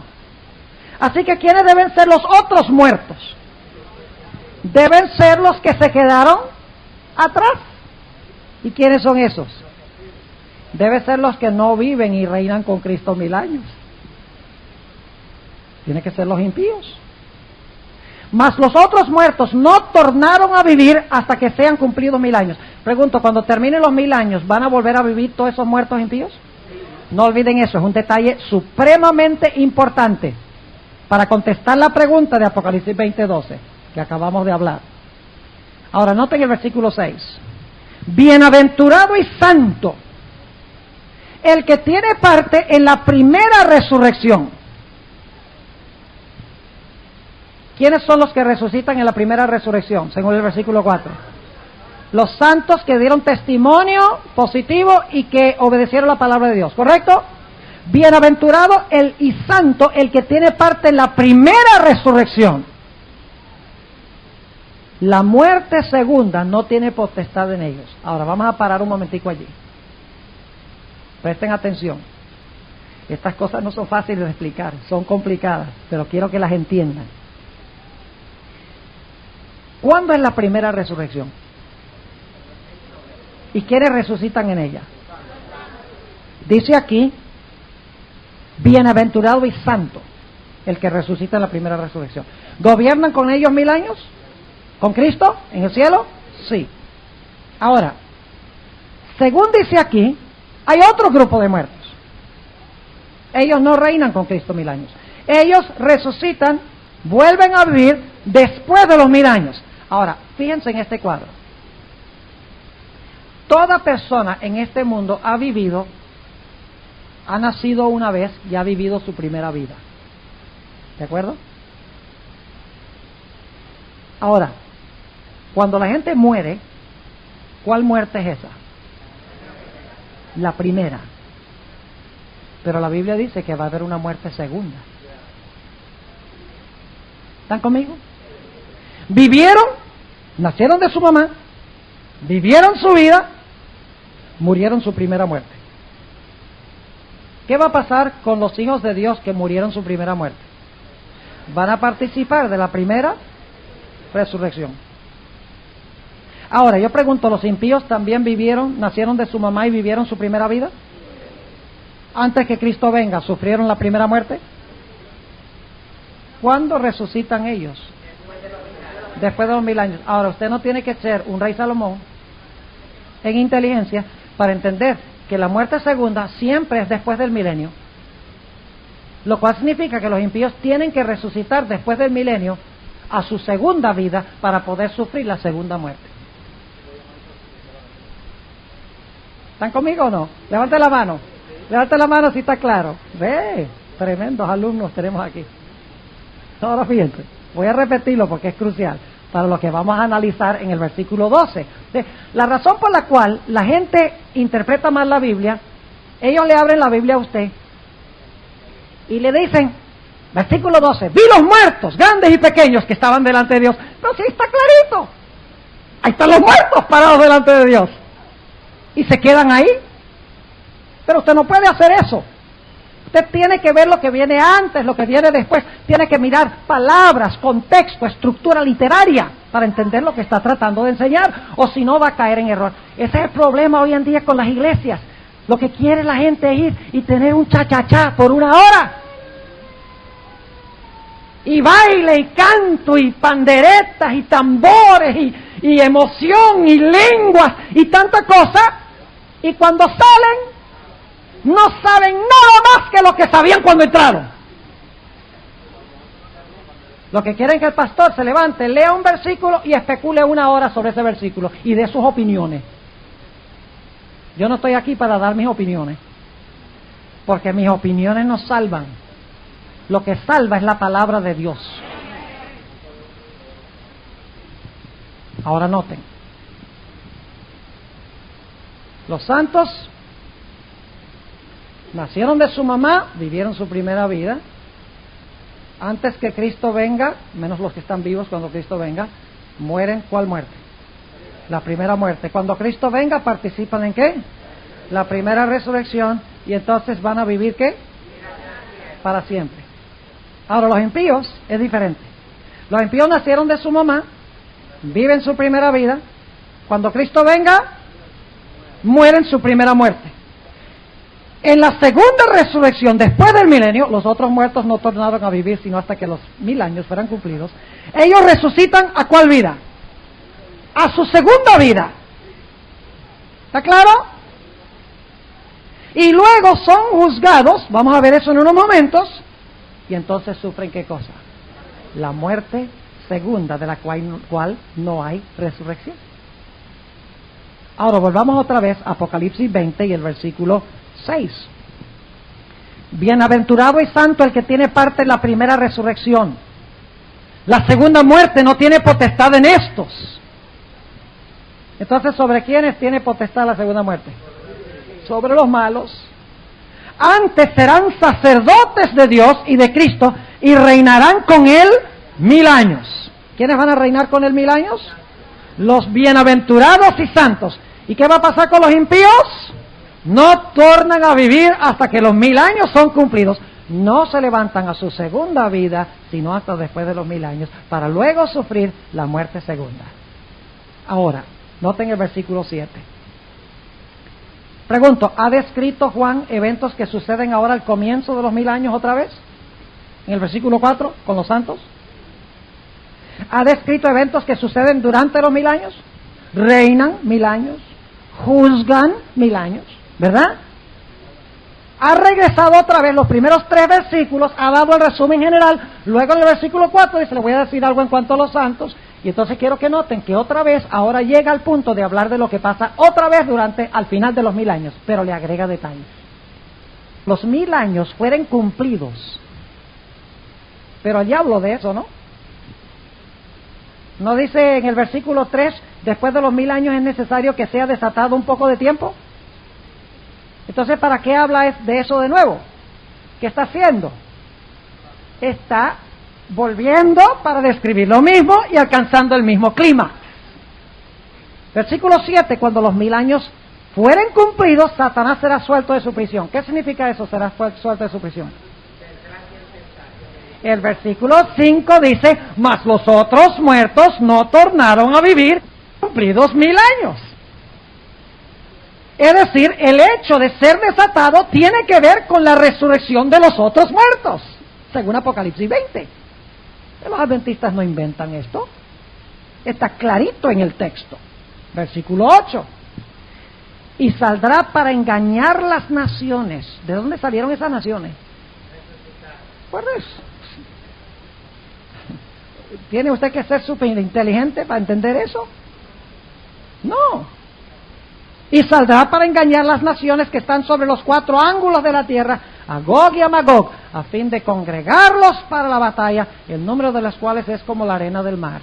Así que ¿quiénes deben ser los otros muertos? Deben ser los que se quedaron atrás. ¿Y quiénes son esos? Deben ser los que no viven y reinan con Cristo 1000 años. Tiene que ser los impíos. Mas los otros muertos no tornaron a vivir hasta que sean cumplidos 1000 años. Pregunto, cuando terminen los 1000 años, ¿van a volver a vivir todos esos muertos impíos? No olviden eso, es un detalle supremamente importante para contestar la pregunta de Apocalipsis 20:12 que acabamos de hablar. Ahora noten el versículo 6. Bienaventurado y santo el que tiene parte en la primera resurrección. ¿Quiénes son los que resucitan en la primera resurrección, según el versículo 4? Los santos que dieron testimonio positivo y que obedecieron la palabra de Dios, ¿correcto? Bienaventurado y santo el que tiene parte en la primera resurrección. La muerte segunda no tiene potestad en ellos. Ahora vamos a parar un momentico allí. Presten atención. Estas cosas no son fáciles de explicar, son complicadas, pero quiero que las entiendan. ¿Cuándo es la primera resurrección? ¿Y quiénes resucitan en ella? Dice aquí, bienaventurado y santo el que resucita en la primera resurrección. ¿Gobiernan con ellos 1000 años? ¿Con Cristo en el cielo? Sí. Ahora, según dice aquí, hay otro grupo de muertos. Ellos no reinan con Cristo 1000 años. Ellos resucitan, vuelven a vivir después de los 1000 años. Ahora, fíjense en este cuadro. Toda persona en este mundo ha nacido una vez y ha vivido su primera vida. ¿De acuerdo? Ahora, cuando la gente muere, ¿cuál muerte es esa? La primera. Pero la Biblia dice que va a haber una muerte segunda. ¿Están conmigo? Vivieron, nacieron de su mamá, vivieron su vida, murieron su primera muerte. ¿Qué va a pasar con los hijos de Dios que murieron su primera muerte? Van a participar de la primera resurrección. Ahora, yo pregunto, ¿los impíos también nacieron de su mamá y vivieron su primera vida? Antes que Cristo venga, ¿sufrieron la primera muerte? ¿Cuándo resucitan ellos? Después de los 1000 años. Ahora, usted no tiene que ser un rey Salomón en inteligencia para entender que la muerte segunda siempre es después del milenio, lo cual significa que los impíos tienen que resucitar después del milenio a su segunda vida para poder sufrir la segunda muerte. ¿Están conmigo o no? Levante la mano si está claro. Ve, tremendos alumnos tenemos aquí. Ahora fíjense, voy a repetirlo porque es crucial para lo que vamos a analizar en el versículo 12. La razón por la cual la gente interpreta mal la Biblia, ellos le abren la Biblia a usted y le dicen, versículo 12, vi los muertos, grandes y pequeños, que estaban delante de Dios. No, sí está clarito. Ahí están los muertos parados delante de Dios. Y se quedan ahí. Pero usted no puede hacer eso. Usted tiene que ver lo que viene antes, lo que viene después. Tiene que mirar palabras, contexto, estructura literaria para entender lo que está tratando de enseñar, o si no va a caer en error. Ese es el problema hoy en día con las iglesias. Lo que quiere la gente es ir y tener un cha-cha-cha por 1 hora. Y baile y canto y panderetas y tambores y emoción y lenguas y tanta cosa. Y cuando salen, no saben nada más que lo que sabían cuando entraron. Lo que quieren es que el pastor se levante, lea un versículo y especule 1 hora sobre ese versículo y dé sus opiniones. Yo no estoy aquí para dar mis opiniones, porque mis opiniones no salvan. Lo que salva es la palabra de Dios. Ahora noten. Los santos nacieron de su mamá, vivieron su primera vida. Antes que Cristo venga, menos los que están vivos cuando Cristo venga, mueren. ¿Cuál muerte? La primera muerte. Cuando Cristo venga, ¿participan en qué? La primera resurrección. Y entonces van a vivir ¿qué? Para siempre. Ahora, los impíos es diferente. Los impíos nacieron de su mamá, viven su primera vida. Cuando Cristo venga, mueren su primera muerte. En la segunda resurrección, después del milenio, los otros muertos no tornaron a vivir sino hasta que los 1000 años fueran cumplidos. Ellos resucitan ¿a cuál vida? A su segunda vida. ¿Está claro? Y luego son juzgados, vamos a ver eso en unos momentos, y entonces sufren ¿qué cosa? La muerte segunda, de la cual no hay resurrección. Ahora volvamos otra vez a Apocalipsis 20 y el versículo 6. Bienaventurado y santo el que tiene parte en la primera resurrección. La segunda muerte no tiene potestad en estos. Entonces, ¿sobre quiénes tiene potestad la segunda muerte? Sobre los malos. Antes serán sacerdotes de Dios y de Cristo y reinarán con Él 1000 años. ¿Quiénes van a reinar con Él 1000 años? Los bienaventurados y santos. ¿Y qué va a pasar con los impíos? No tornan a vivir hasta que los 1000 años son cumplidos. No se levantan a su segunda vida, sino hasta después de los 1000 años, para luego sufrir la muerte segunda. Ahora, noten el versículo 7. Pregunto, ¿ha descrito Juan eventos que suceden ahora al comienzo de los 1000 años otra vez? En el versículo 4, con los santos. ha descrito eventos que suceden durante los 1000 años, reinan 1000 años, juzgan 1000 años, ¿verdad? Ha regresado otra vez los primeros 3 versículos, ha dado el resumen general, luego en el versículo 4 dice, le voy a decir algo en cuanto a los santos, y entonces quiero que noten que otra vez, ahora llega al punto de hablar de lo que pasa otra vez al final de los 1000 años, pero le agrega detalles. Los 1000 años fueron cumplidos, pero ya hablo de eso, ¿no? ¿No dice en el versículo 3, después de los 1000 años es necesario que sea desatado un poco de tiempo? Entonces, ¿para qué habla de eso de nuevo? ¿Qué está haciendo? Está volviendo para describir lo mismo y alcanzando el mismo clima. Versículo 7, cuando los 1000 años fueren cumplidos, Satanás será suelto de su prisión. ¿Qué significa eso, será suelto de su prisión? El versículo 5 dice, mas los otros muertos no tornaron a vivir cumplidos 1000 años. Es decir, el hecho de ser desatado tiene que ver con la resurrección de los otros muertos, según Apocalipsis 20. Los adventistas no inventan esto, está clarito en el texto. Versículo 8. Y saldrá para engañar las naciones. ¿De dónde salieron esas naciones? Pues ¿tiene usted que ser súper inteligente para entender eso? No. Y saldrá para engañar las naciones que están sobre los 4 ángulos de la tierra, a Gog y a Magog, a fin de congregarlos para la batalla, el número de las cuales es como la arena del mar.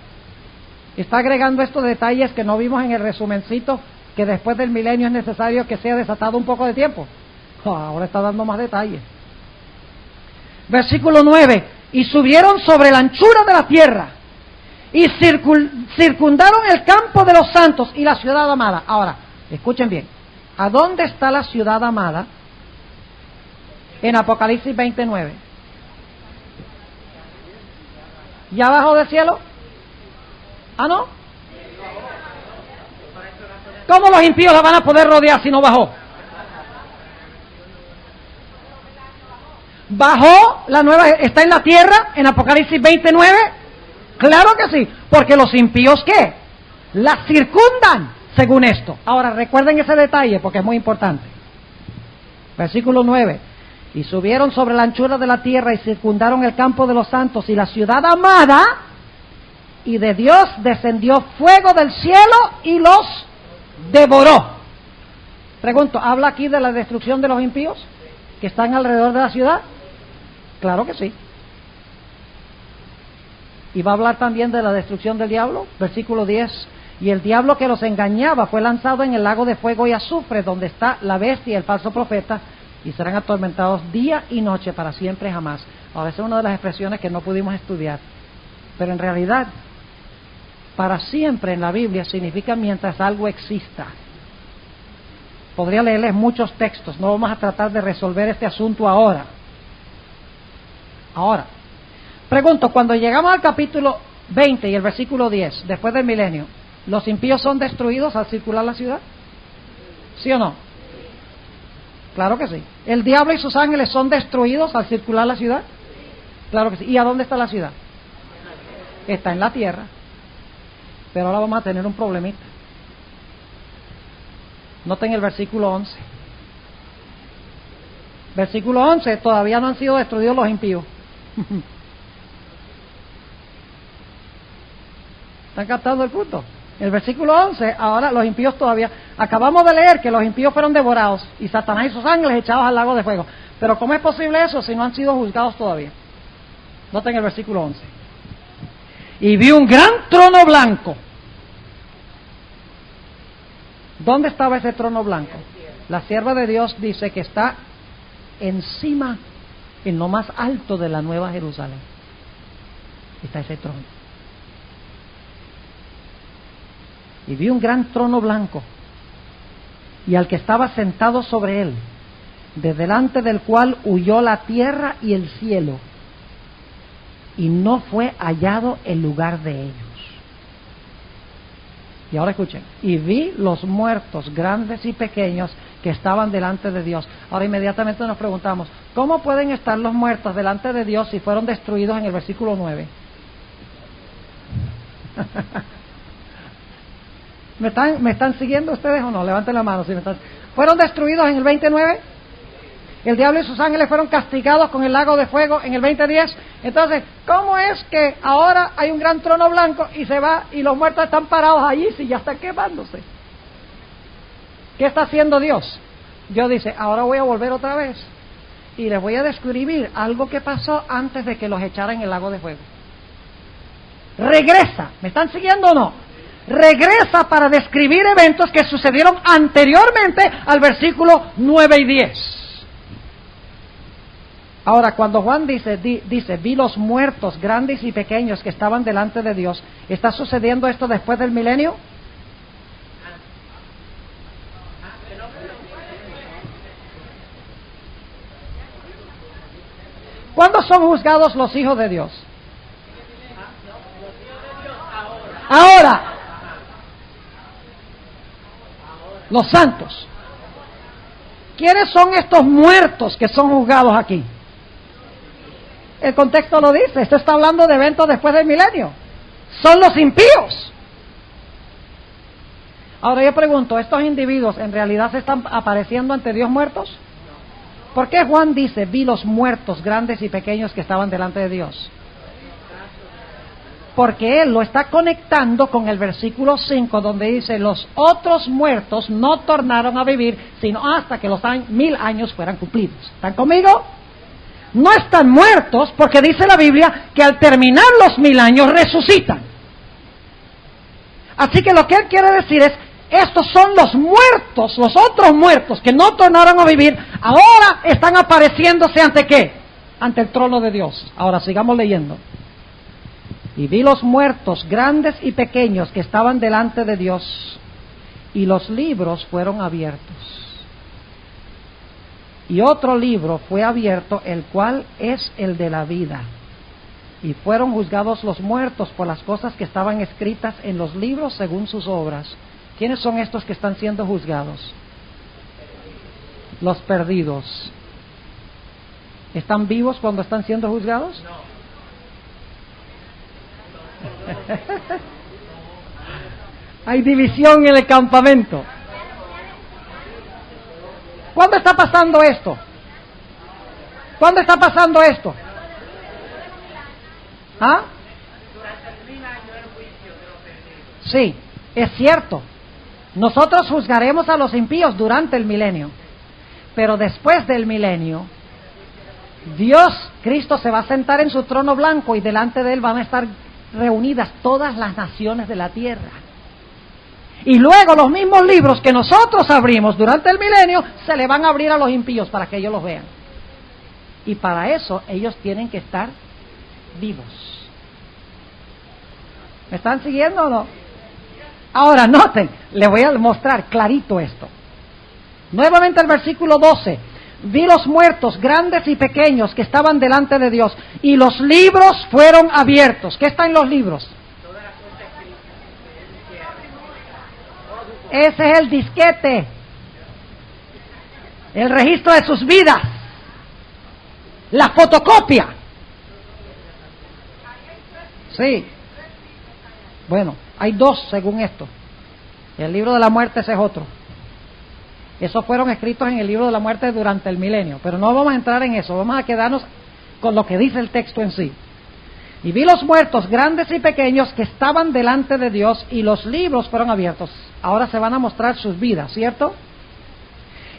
Está agregando estos detalles que no vimos en el resumencito, que después del milenio es necesario que sea desatado un poco de tiempo. Ahora está dando más detalles. Versículo 9. Y subieron sobre la anchura de la tierra, y circundaron el campo de los santos y la ciudad amada. Ahora, escuchen bien, ¿a dónde está la ciudad amada? En Apocalipsis 29. ¿Ya bajó del cielo? ¿Ah, no? ¿Cómo los impíos la van a poder rodear si no bajó? Bajó, la nueva, está en la tierra, en Apocalipsis 29. Claro que sí, porque los impíos, ¿qué? La circundan, según esto. Ahora, recuerden ese detalle, porque es muy importante. Versículo 9. Y subieron sobre la anchura de la tierra y circundaron el campo de los santos y la ciudad amada, y de Dios descendió fuego del cielo y los devoró. Pregunto, ¿habla aquí de la destrucción de los impíos que están alrededor de la ciudad? Claro que sí. Y va a hablar también de la destrucción del diablo. Versículo 10. Y el diablo que los engañaba fue lanzado en el lago de fuego y azufre, donde está la bestia y el falso profeta, y serán atormentados día y noche para siempre y jamás. Ahora, esa es una de las expresiones que no pudimos estudiar, pero en realidad para siempre en la Biblia significa mientras algo exista. Podría leerles muchos textos, no vamos a tratar de resolver este asunto ahora. Ahora, pregunto, cuando llegamos al capítulo 20 y el versículo 10, después del milenio, ¿los impíos son destruidos al circular la ciudad? ¿Sí o no? Claro que sí. ¿El diablo y sus ángeles son destruidos al circular la ciudad? Claro que sí. ¿Y a dónde está la ciudad? Está en la tierra. Pero ahora vamos a tener un problemita. Noten el versículo 11. Versículo 11, todavía no han sido destruidos los impíos. ¿Están captando el punto? El versículo 11, ahora los impíos todavía... Acabamos de leer que los impíos fueron devorados y Satanás y sus ángeles echados al lago de fuego. Pero ¿cómo es posible eso si no han sido juzgados todavía? Noten el versículo 11. Y vi un gran trono blanco. ¿Dónde estaba ese trono blanco? La sierva de Dios dice que está encima, en lo más alto de la Nueva Jerusalén. Está ese trono. Y vi un gran trono blanco, y al que estaba sentado sobre él, de delante del cual huyó la tierra y el cielo, y no fue hallado el lugar de ellos. Y ahora escuchen, y vi los muertos, grandes y pequeños, que estaban delante de Dios. Ahora inmediatamente nos preguntamos, ¿cómo pueden estar los muertos delante de Dios si fueron destruidos en el versículo 9? ¿Me están siguiendo ustedes o no? Levanten la mano si me están. ¿Fueron destruidos en el 29? El diablo y sus ángeles fueron castigados con el lago de fuego en el 2010. Entonces, ¿cómo es que ahora hay un gran trono blanco y se va y los muertos están parados allí si ya están quemándose? ¿Qué está haciendo Dios? Dios dice, ahora voy a volver otra vez y les voy a describir algo que pasó antes de que los echaran en el lago de fuego. Regresa, ¿me están siguiendo o no? Regresa para describir eventos que sucedieron anteriormente al versículo 9 y 10. Ahora, cuando Juan dice, vi los muertos, grandes y pequeños, que estaban delante de Dios, ¿está sucediendo esto después del milenio? ¿Cuándo son juzgados los hijos de Dios? Ahora. Los santos. ¿Quiénes son estos muertos que son juzgados aquí? El contexto lo dice, esto está hablando de eventos después del milenio. Son los impíos. Ahora yo pregunto, ¿estos individuos en realidad se están apareciendo ante Dios muertos? ¿Por qué Juan dice, vi los muertos grandes y pequeños que estaban delante de Dios? Porque él lo está conectando con el versículo 5, donde dice, los otros muertos no tornaron a vivir, sino hasta que los 1000 años fueran cumplidos. ¿Están conmigo? No están muertos porque dice la Biblia que al terminar los 1000 años resucitan. Así que lo que él quiere decir es, estos son los muertos, los otros muertos que no tornaron a vivir, ahora están apareciéndose ante ¿qué? Ante el trono de Dios. Ahora sigamos leyendo. Y vi los muertos, grandes y pequeños, que estaban delante de Dios, y los libros fueron abiertos. Y otro libro fue abierto, el cual es el de la vida. Y fueron juzgados los muertos por las cosas que estaban escritas en los libros según sus obras. ¿Quiénes son estos que están siendo juzgados? Los perdidos. ¿Están vivos cuando están siendo juzgados? No. Hay división en el campamento. ¿Cuándo está pasando esto? ¿Cuándo está pasando esto? ¿Ah? Sí, es cierto. Nosotros juzgaremos a los impíos durante el milenio, pero después del milenio, Dios, Cristo, se va a sentar en su trono blanco y delante de él van a estar reunidas todas las naciones de la tierra. Y luego los mismos libros que nosotros abrimos durante el milenio se le van a abrir a los impíos para que ellos los vean. Y para eso ellos tienen que estar vivos. ¿Me están siguiendo o no? Ahora noten, les voy a mostrar clarito esto. Nuevamente el versículo 12. Vi los muertos, grandes y pequeños, que estaban delante de Dios, y los libros fueron abiertos. ¿Qué está en los libros? Ese es el disquete, el registro de sus vidas, la fotocopia. Sí. Bueno, hay dos según esto. El libro de la muerte ese es otro. Esos fueron escritos en el libro de la muerte durante el milenio, pero no vamos a entrar en eso, vamos a quedarnos con lo que dice el texto en sí. Y vi los muertos, grandes y pequeños, que estaban delante de Dios, y los libros fueron abiertos. Ahora se van a mostrar sus vidas, ¿cierto?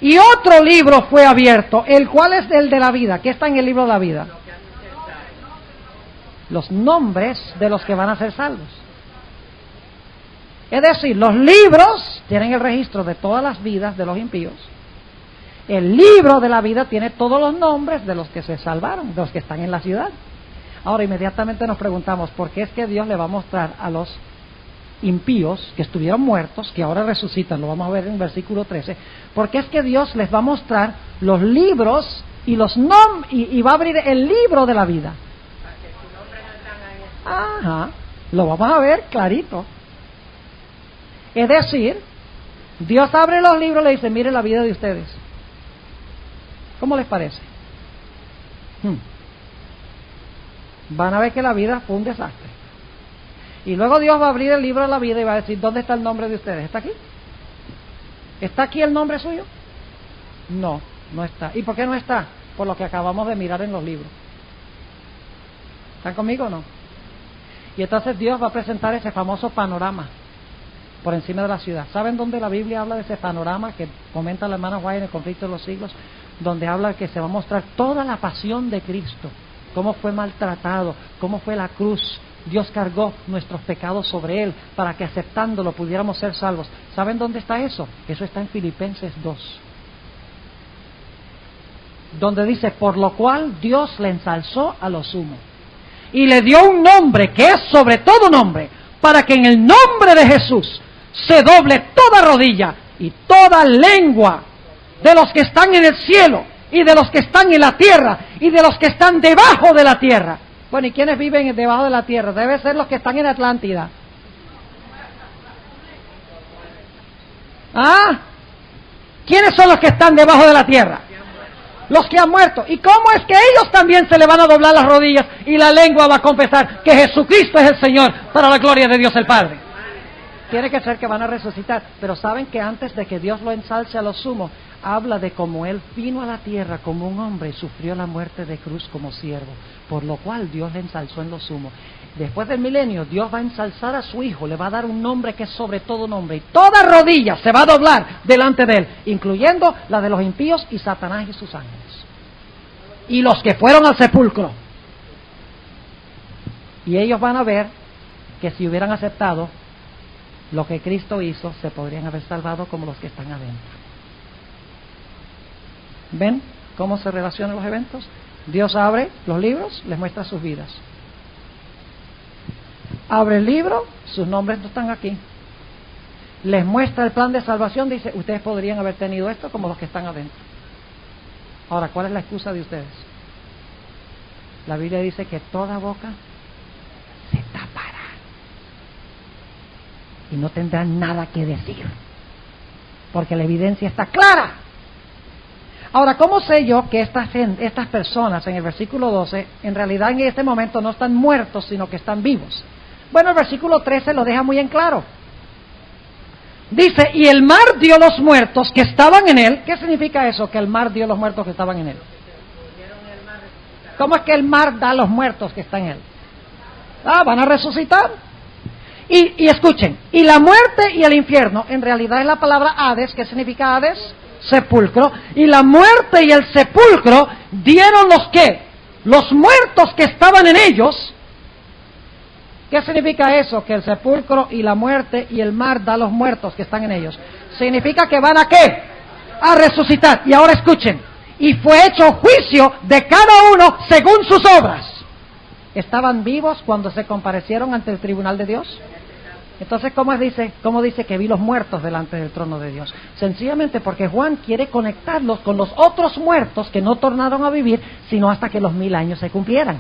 Y otro libro fue abierto, el cual es el de la vida. ¿Qué está en el libro de la vida? Los nombres de los que van a ser salvos. Es decir, los libros tienen el registro de todas las vidas de los impíos. El libro de la vida tiene todos los nombres de los que se salvaron, de los que están en la ciudad. Ahora inmediatamente nos preguntamos, ¿por qué es que Dios le va a mostrar a los impíos que estuvieron muertos, que ahora resucitan? Lo vamos a ver en el versículo 13. ¿Por qué es que Dios les va a mostrar los libros y los nombres, y va a abrir el libro de la vida? Ajá, lo vamos a ver clarito. Es decir, Dios abre los libros y le dice, mire la vida de ustedes. ¿Cómo les parece? Van a ver que la vida fue un desastre. Y luego Dios va a abrir el libro de la vida y va a decir, ¿dónde está el nombre de ustedes? ¿Está aquí? ¿Está aquí el nombre suyo? No, no está. ¿Y por qué no está? Por lo que acabamos de mirar en los libros. ¿Están conmigo o no? Y entonces Dios va a presentar ese famoso panorama por encima de la ciudad. ¿Saben dónde la Biblia habla de ese panorama que comenta la hermana White en el conflicto de los siglos? Donde habla que se va a mostrar toda la pasión de Cristo, cómo fue maltratado, cómo fue la cruz. Dios cargó nuestros pecados sobre Él para que aceptándolo pudiéramos ser salvos. ¿Saben dónde está eso? Eso está en Filipenses 2. Donde dice, por lo cual Dios le ensalzó a lo sumo. Y le dio un nombre que es sobre todo nombre, para que en el nombre de Jesús se doble toda rodilla y toda lengua de los que están en el cielo y de los que están en la tierra y de los que están debajo de la tierra. Bueno, ¿y quiénes viven debajo de la tierra? Debe ser los que están en Atlántida. ¿Ah? ¿Quiénes son los que están debajo de la tierra? Los que han muerto. ¿Y cómo es que ellos también se le van a doblar las rodillas y la lengua va a confesar que Jesucristo es el Señor para la gloria de Dios el Padre? Tiene que ser que van a resucitar. Pero saben que antes de que Dios lo ensalce a lo sumo, habla de cómo Él vino a la tierra como un hombre y sufrió la muerte de cruz como siervo, por lo cual Dios le ensalzó en lo sumo. Después del milenio, Dios va a ensalzar a su Hijo, le va a dar un nombre que es sobre todo nombre, y toda rodilla se va a doblar delante de Él, incluyendo la de los impíos y Satanás y sus ángeles, y los que fueron al sepulcro. Y ellos van a ver que si hubieran aceptado lo que Cristo hizo, se podrían haber salvado como los que están adentro. ¿Ven cómo se relacionan los eventos? Dios abre los libros, les muestra sus vidas. Abre el libro, sus nombres no están aquí. Les muestra el plan de salvación, dice, ustedes podrían haber tenido esto como los que están adentro. Ahora, ¿cuál es la excusa de ustedes? La Biblia dice que toda boca se tapará y no tendrán nada que decir, porque la evidencia está clara. Ahora, ¿cómo sé yo que estas personas en el versículo 12 en realidad en este momento no están muertos, sino que están vivos? Bueno, el versículo 13 lo deja muy en claro. Dice, y el mar dio los muertos que estaban en él. ¿Qué significa eso, que el mar dio los muertos que estaban en él? ¿Cómo es que el mar da los muertos que están en él? Van a resucitar. Y escuchen, y la muerte y el infierno, en realidad es la palabra Hades. ¿Qué significa Hades? Sepulcro. Y la muerte y el sepulcro dieron los ¿qué? Los muertos que estaban en ellos. ¿Qué significa eso? Que el sepulcro y la muerte y el mar da los muertos que están en ellos. Significa que van a ¿qué? A resucitar. Y ahora escuchen, y fue hecho juicio de cada uno según sus obras. ¿Estaban vivos cuando se comparecieron ante el tribunal de Dios? Entonces, ¿cómo dice que vi los muertos delante del trono de Dios? Sencillamente porque Juan quiere conectarlos con los otros muertos que no tornaron a vivir, sino hasta que los 1000 años se cumplieran.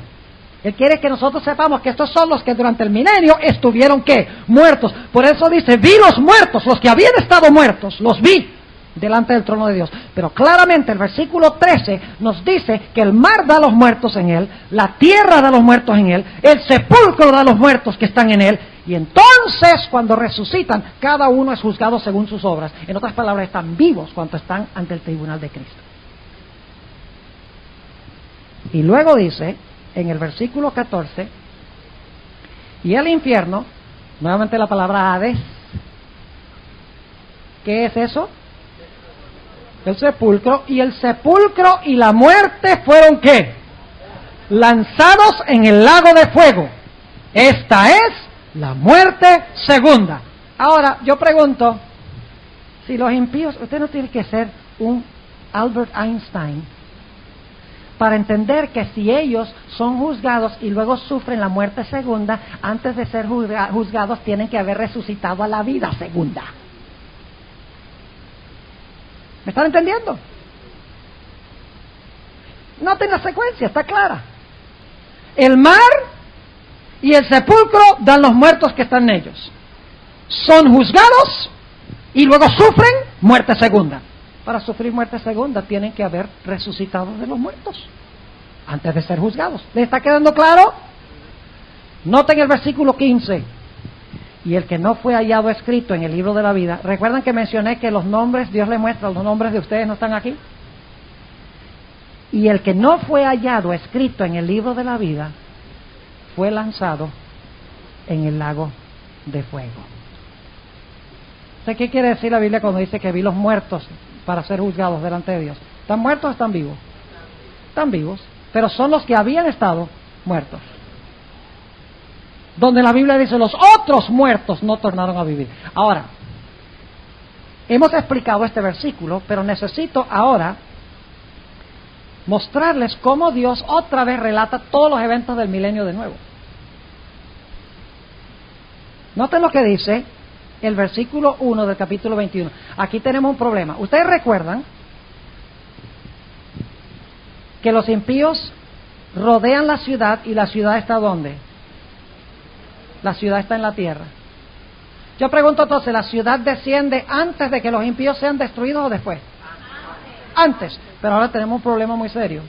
Él quiere que nosotros sepamos que estos son los que durante el milenio estuvieron, ¿qué? Muertos. Por eso dice, vi los muertos, los que habían estado muertos, los vi delante del trono de Dios. Pero claramente el versículo 13 nos dice que el mar da los muertos en él, la tierra da los muertos en él, el sepulcro da los muertos que están en él, y entonces cuando resucitan, cada uno es juzgado según sus obras. En otras palabras, están vivos cuando están ante el tribunal de Cristo. Y luego dice, en el versículo 14, y el infierno, nuevamente la palabra Hades, ¿qué es eso? El sepulcro, y el sepulcro y la muerte fueron ¿qué? Lanzados en el lago de fuego. Esta es la muerte segunda. Ahora, yo pregunto, si los impíos, usted no tiene que ser un Albert Einstein para entender que si ellos son juzgados y luego sufren la muerte segunda, antes de ser juzgados tienen que haber resucitado a la vida segunda. ¿Me están entendiendo? Noten la secuencia, está clara. El mar y el sepulcro dan los muertos que están en ellos. Son juzgados y luego sufren muerte segunda. Para sufrir muerte segunda tienen que haber resucitado de los muertos antes de ser juzgados. ¿Les está quedando claro? Noten el versículo 15. y el que no fue hallado escrito en el libro de la vida. ¿Recuerdan que mencioné que los nombres, Dios le muestra, los nombres de ustedes no están aquí? Y el que no fue hallado escrito en el libro de la vida fue lanzado en el lago de fuego. ¿Qué quiere decir la Biblia cuando dice que vi los muertos para ser juzgados delante de Dios? ¿Están muertos o están vivos? Están vivos, pero son los que habían estado muertos. Donde la Biblia dice los otros muertos no tornaron a vivir. Ahora, hemos explicado este versículo, pero necesito ahora mostrarles cómo Dios otra vez relata todos los eventos del milenio de nuevo. Noten lo que dice el versículo 1 del capítulo 21. Aquí tenemos un problema. Ustedes recuerdan que los impíos rodean la ciudad y la ciudad está ¿dónde? La ciudad está en la tierra. Yo pregunto entonces, ¿la ciudad desciende antes de que los impíos sean destruidos o después? Antes. Pero ahora tenemos un problema muy serio.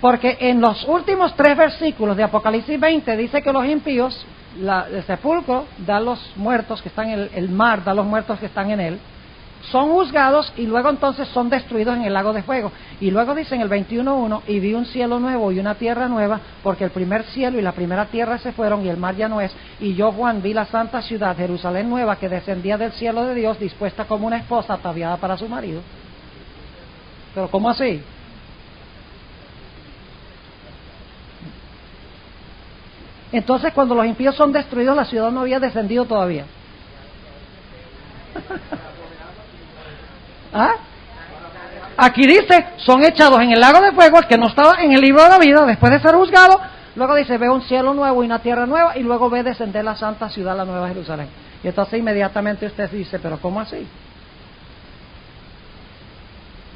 Porque en los últimos 3 versículos de Apocalipsis 20 dice que los impíos, el sepulcro da los muertos que están en el mar, da los muertos que están en él, son juzgados y luego entonces son destruidos en el lago de fuego. Y luego dice en el 21:1, y vi un cielo nuevo y una tierra nueva, porque el primer cielo y la primera tierra se fueron y el mar ya no es. Y yo, Juan, vi la santa ciudad, Jerusalén nueva, que descendía del cielo de Dios, dispuesta como una esposa ataviada para su marido. ¿Pero cómo así? Entonces cuando los impíos son destruidos, la ciudad no había descendido todavía. ¿Ah? Aquí dice, son echados en el lago de fuego, el que no estaba en el libro de la vida, después de ser juzgado. Luego dice, ve un cielo nuevo y una tierra nueva, y luego ve descender la santa ciudad, la nueva Jerusalén. Y entonces inmediatamente usted dice, pero ¿cómo así?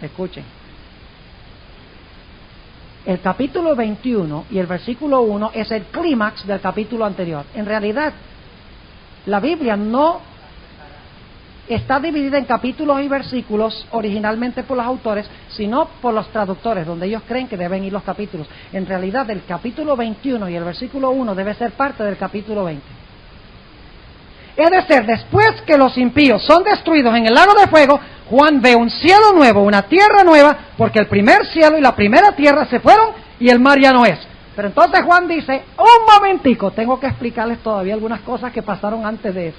Escuchen. El capítulo 21 y el versículo 1 es el clímax del capítulo anterior. En realidad, la Biblia no está dividida en capítulos y versículos originalmente por los autores, sino por los traductores, donde ellos creen que deben ir los capítulos. En realidad, el capítulo 21 y el versículo 1 debe ser parte del capítulo 20. Es decir, después que los impíos son destruidos en el lago de fuego, Juan ve un cielo nuevo, una tierra nueva, porque el primer cielo y la primera tierra se fueron y el mar ya no es. Pero entonces Juan dice, un momentico, tengo que explicarles todavía algunas cosas que pasaron antes de eso.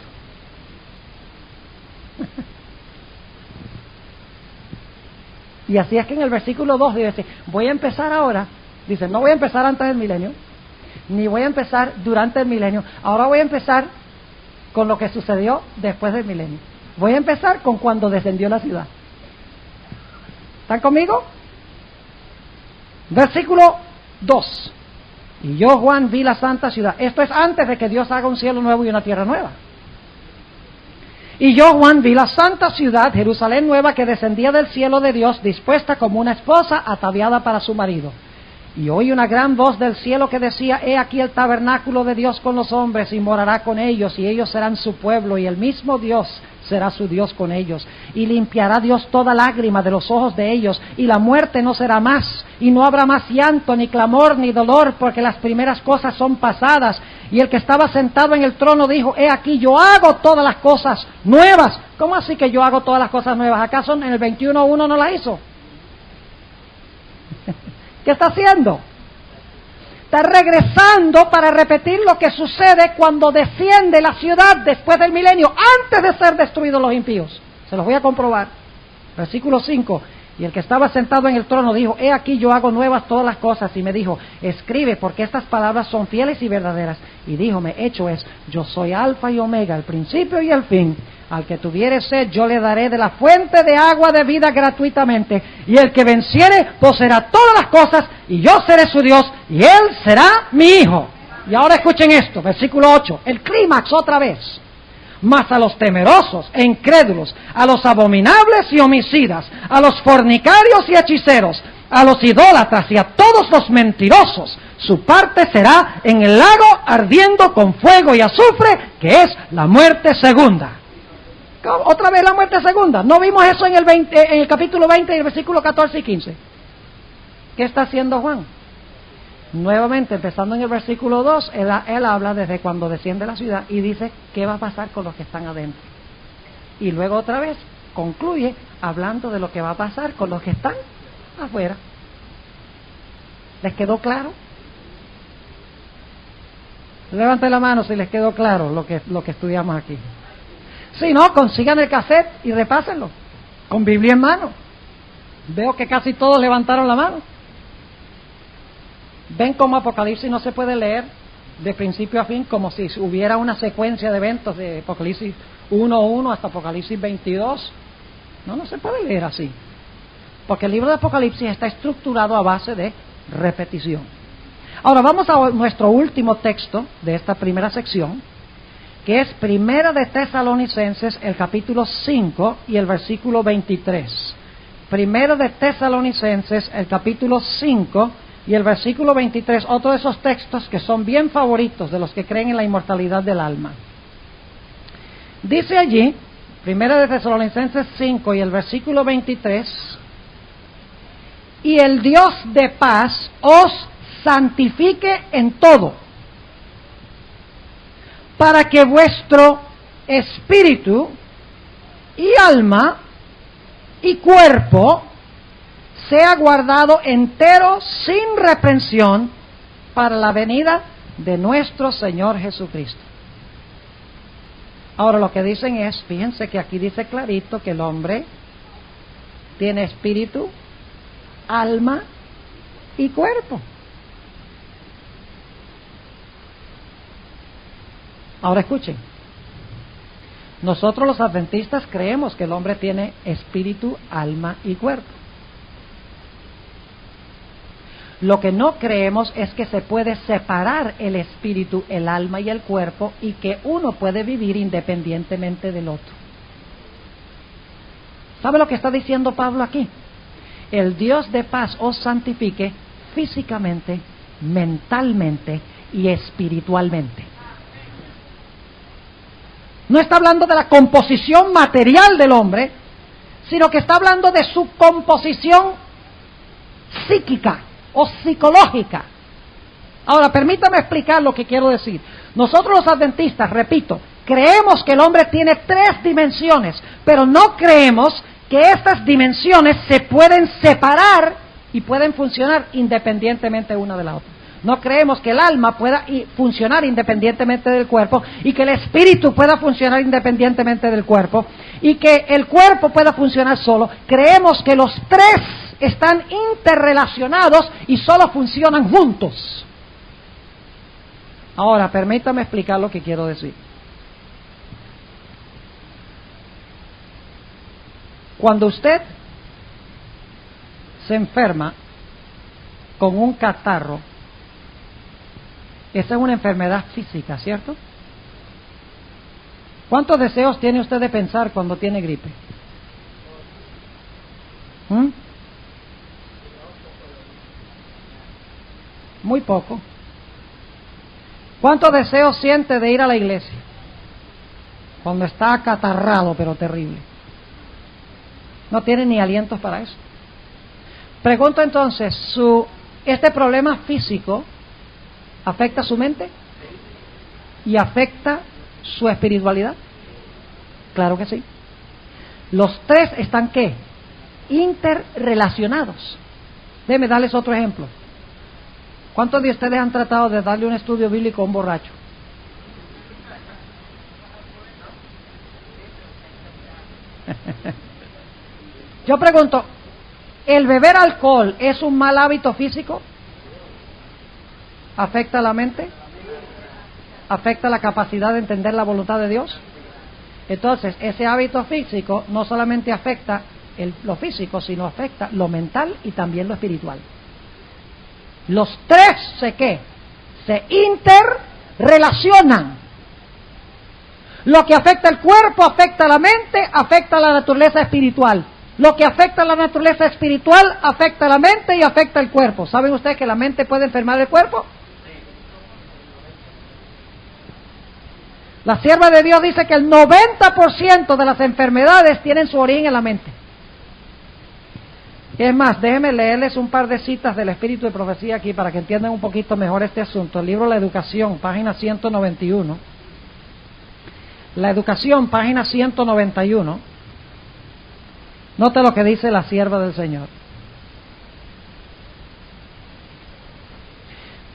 Y así es que en el versículo 2 dice, voy a empezar ahora, dice, no voy a empezar antes del milenio, ni voy a empezar durante el milenio, ahora voy a empezar con lo que sucedió después del milenio. Voy a empezar con cuando descendió la ciudad. ¿Están conmigo? Versículo 2. Y yo, Juan, vi la santa ciudad. Esto es antes de que Dios haga un cielo nuevo y una tierra nueva. Y yo, Juan, vi la santa ciudad, Jerusalén nueva, que descendía del cielo de Dios, dispuesta como una esposa ataviada para su marido. Y oí una gran voz del cielo que decía, he aquí el tabernáculo de Dios con los hombres, y morará con ellos, y ellos serán su pueblo, y el mismo Dios será su Dios con ellos. Y limpiará Dios toda lágrima de los ojos de ellos, y la muerte no será más, y no habrá más llanto, ni clamor, ni dolor, porque las primeras cosas son pasadas. Y el que estaba sentado en el trono dijo, he aquí yo hago todas las cosas nuevas. ¿Cómo así que yo hago todas las cosas nuevas? ¿Acaso en el 21:1 no la hizo? ¿Qué está haciendo? Está regresando para repetir lo que sucede cuando desciende la ciudad después del milenio, antes de ser destruidos los impíos. Se los voy a comprobar. Versículo 5. Y el que estaba sentado en el trono dijo, he aquí yo hago nuevas todas las cosas. Y me dijo, escribe, porque estas palabras son fieles y verdaderas. Y díjome, hecho es, yo soy Alfa y Omega, el principio y el fin. Al que tuviere sed, yo le daré de la fuente de agua de vida gratuitamente. Y el que venciere, poseerá todas las cosas, y yo seré su Dios, y él será mi hijo. Y ahora escuchen esto, versículo 8, el clímax otra vez. Mas a los temerosos e incrédulos, a los abominables y homicidas, a los fornicarios y hechiceros, a los idólatras y a todos los mentirosos, su parte será en el lago ardiendo con fuego y azufre, que es la muerte segunda. Otra vez la muerte segunda. ¿No vimos eso en el capítulo 20, en el versículo 14 y 15? ¿Qué está haciendo Juan? Nuevamente, empezando en el versículo 2, él habla desde cuando desciende la ciudad y dice qué va a pasar con los que están adentro. Y luego otra vez concluye hablando de lo que va a pasar con los que están afuera. ¿Les quedó claro? Levanten la mano si les quedó claro lo que estudiamos aquí. Si no, consigan el cassette y repásenlo, con Biblia en mano. Veo que casi todos levantaron la mano. Ven cómo Apocalipsis no se puede leer de principio a fin, como si hubiera una secuencia de eventos de Apocalipsis 1:1 hasta Apocalipsis 22. No se puede leer así, porque el libro de Apocalipsis está estructurado a base de repetición. Ahora vamos a nuestro último texto de esta primera sección, que es Primera de Tesalonicenses, el capítulo 5 y el versículo 23. Primera de Tesalonicenses, el capítulo 5 y el versículo 23, otro de esos textos que son bien favoritos de los que creen en la inmortalidad del alma. Dice allí, Primera de Tesalonicenses 5 y el versículo 23, y el Dios de paz os santifique en todo, para que vuestro espíritu y alma y cuerpo sea guardado entero sin reprensión para la venida de nuestro Señor Jesucristo. Ahora lo que dicen es, fíjense que aquí dice clarito que el hombre tiene espíritu, alma y cuerpo. Ahora escuchen, nosotros los adventistas creemos que el hombre tiene espíritu, alma y cuerpo. Lo que no creemos es que se puede separar el espíritu, el alma y el cuerpo, y que uno puede vivir independientemente del otro. ¿Sabe lo que está diciendo Pablo aquí? El Dios de paz os santifique físicamente, mentalmente y espiritualmente. No está hablando de la composición material del hombre, sino que está hablando de su composición psíquica o psicológica. Ahora, permítame explicar lo que quiero decir. Nosotros los adventistas, repito, creemos que el hombre tiene 3 dimensiones, pero no creemos que estas dimensiones se pueden separar y pueden funcionar independientemente una de la otra. No creemos que el alma pueda funcionar independientemente del cuerpo, y que el espíritu pueda funcionar independientemente del cuerpo, y que el cuerpo pueda funcionar solo. Creemos que los 3 están interrelacionados y solo funcionan juntos. Ahora, permítame explicar lo que quiero decir. Cuando usted se enferma con un catarro, esa es una enfermedad física, ¿cierto? ¿Cuántos deseos tiene usted de pensar cuando tiene gripe? Muy poco. ¿Cuántos deseos siente de ir a la iglesia? Cuando está acatarrado, pero terrible. No tiene ni alientos para eso. Pregunto entonces, ¿este problema físico afecta su mente? ¿Y afecta su espiritualidad? Claro que sí. Los 3 están, ¿qué? Interrelacionados. Déjenme darles otro ejemplo. ¿Cuántos de ustedes han tratado de darle un estudio bíblico a un borracho? Yo pregunto, ¿el beber alcohol es un mal hábito físico? ¿Afecta la mente? ¿Afecta la capacidad de entender la voluntad de Dios? Entonces, ese hábito físico no solamente afecta lo físico, sino afecta lo mental y también lo espiritual. Los 3 se interrelacionan. Lo que afecta el cuerpo afecta la mente, afecta la naturaleza espiritual. Lo que afecta la naturaleza espiritual afecta la mente y afecta el cuerpo. ¿Saben ustedes que la mente puede enfermar el cuerpo? La sierva de Dios dice que el 90% de las enfermedades tienen su origen en la mente. Es más, déjenme leerles un par de citas del Espíritu de Profecía aquí para que entiendan un poquito mejor este asunto. El libro La Educación, página 191. La Educación, página 191. Note lo que dice la sierva del Señor.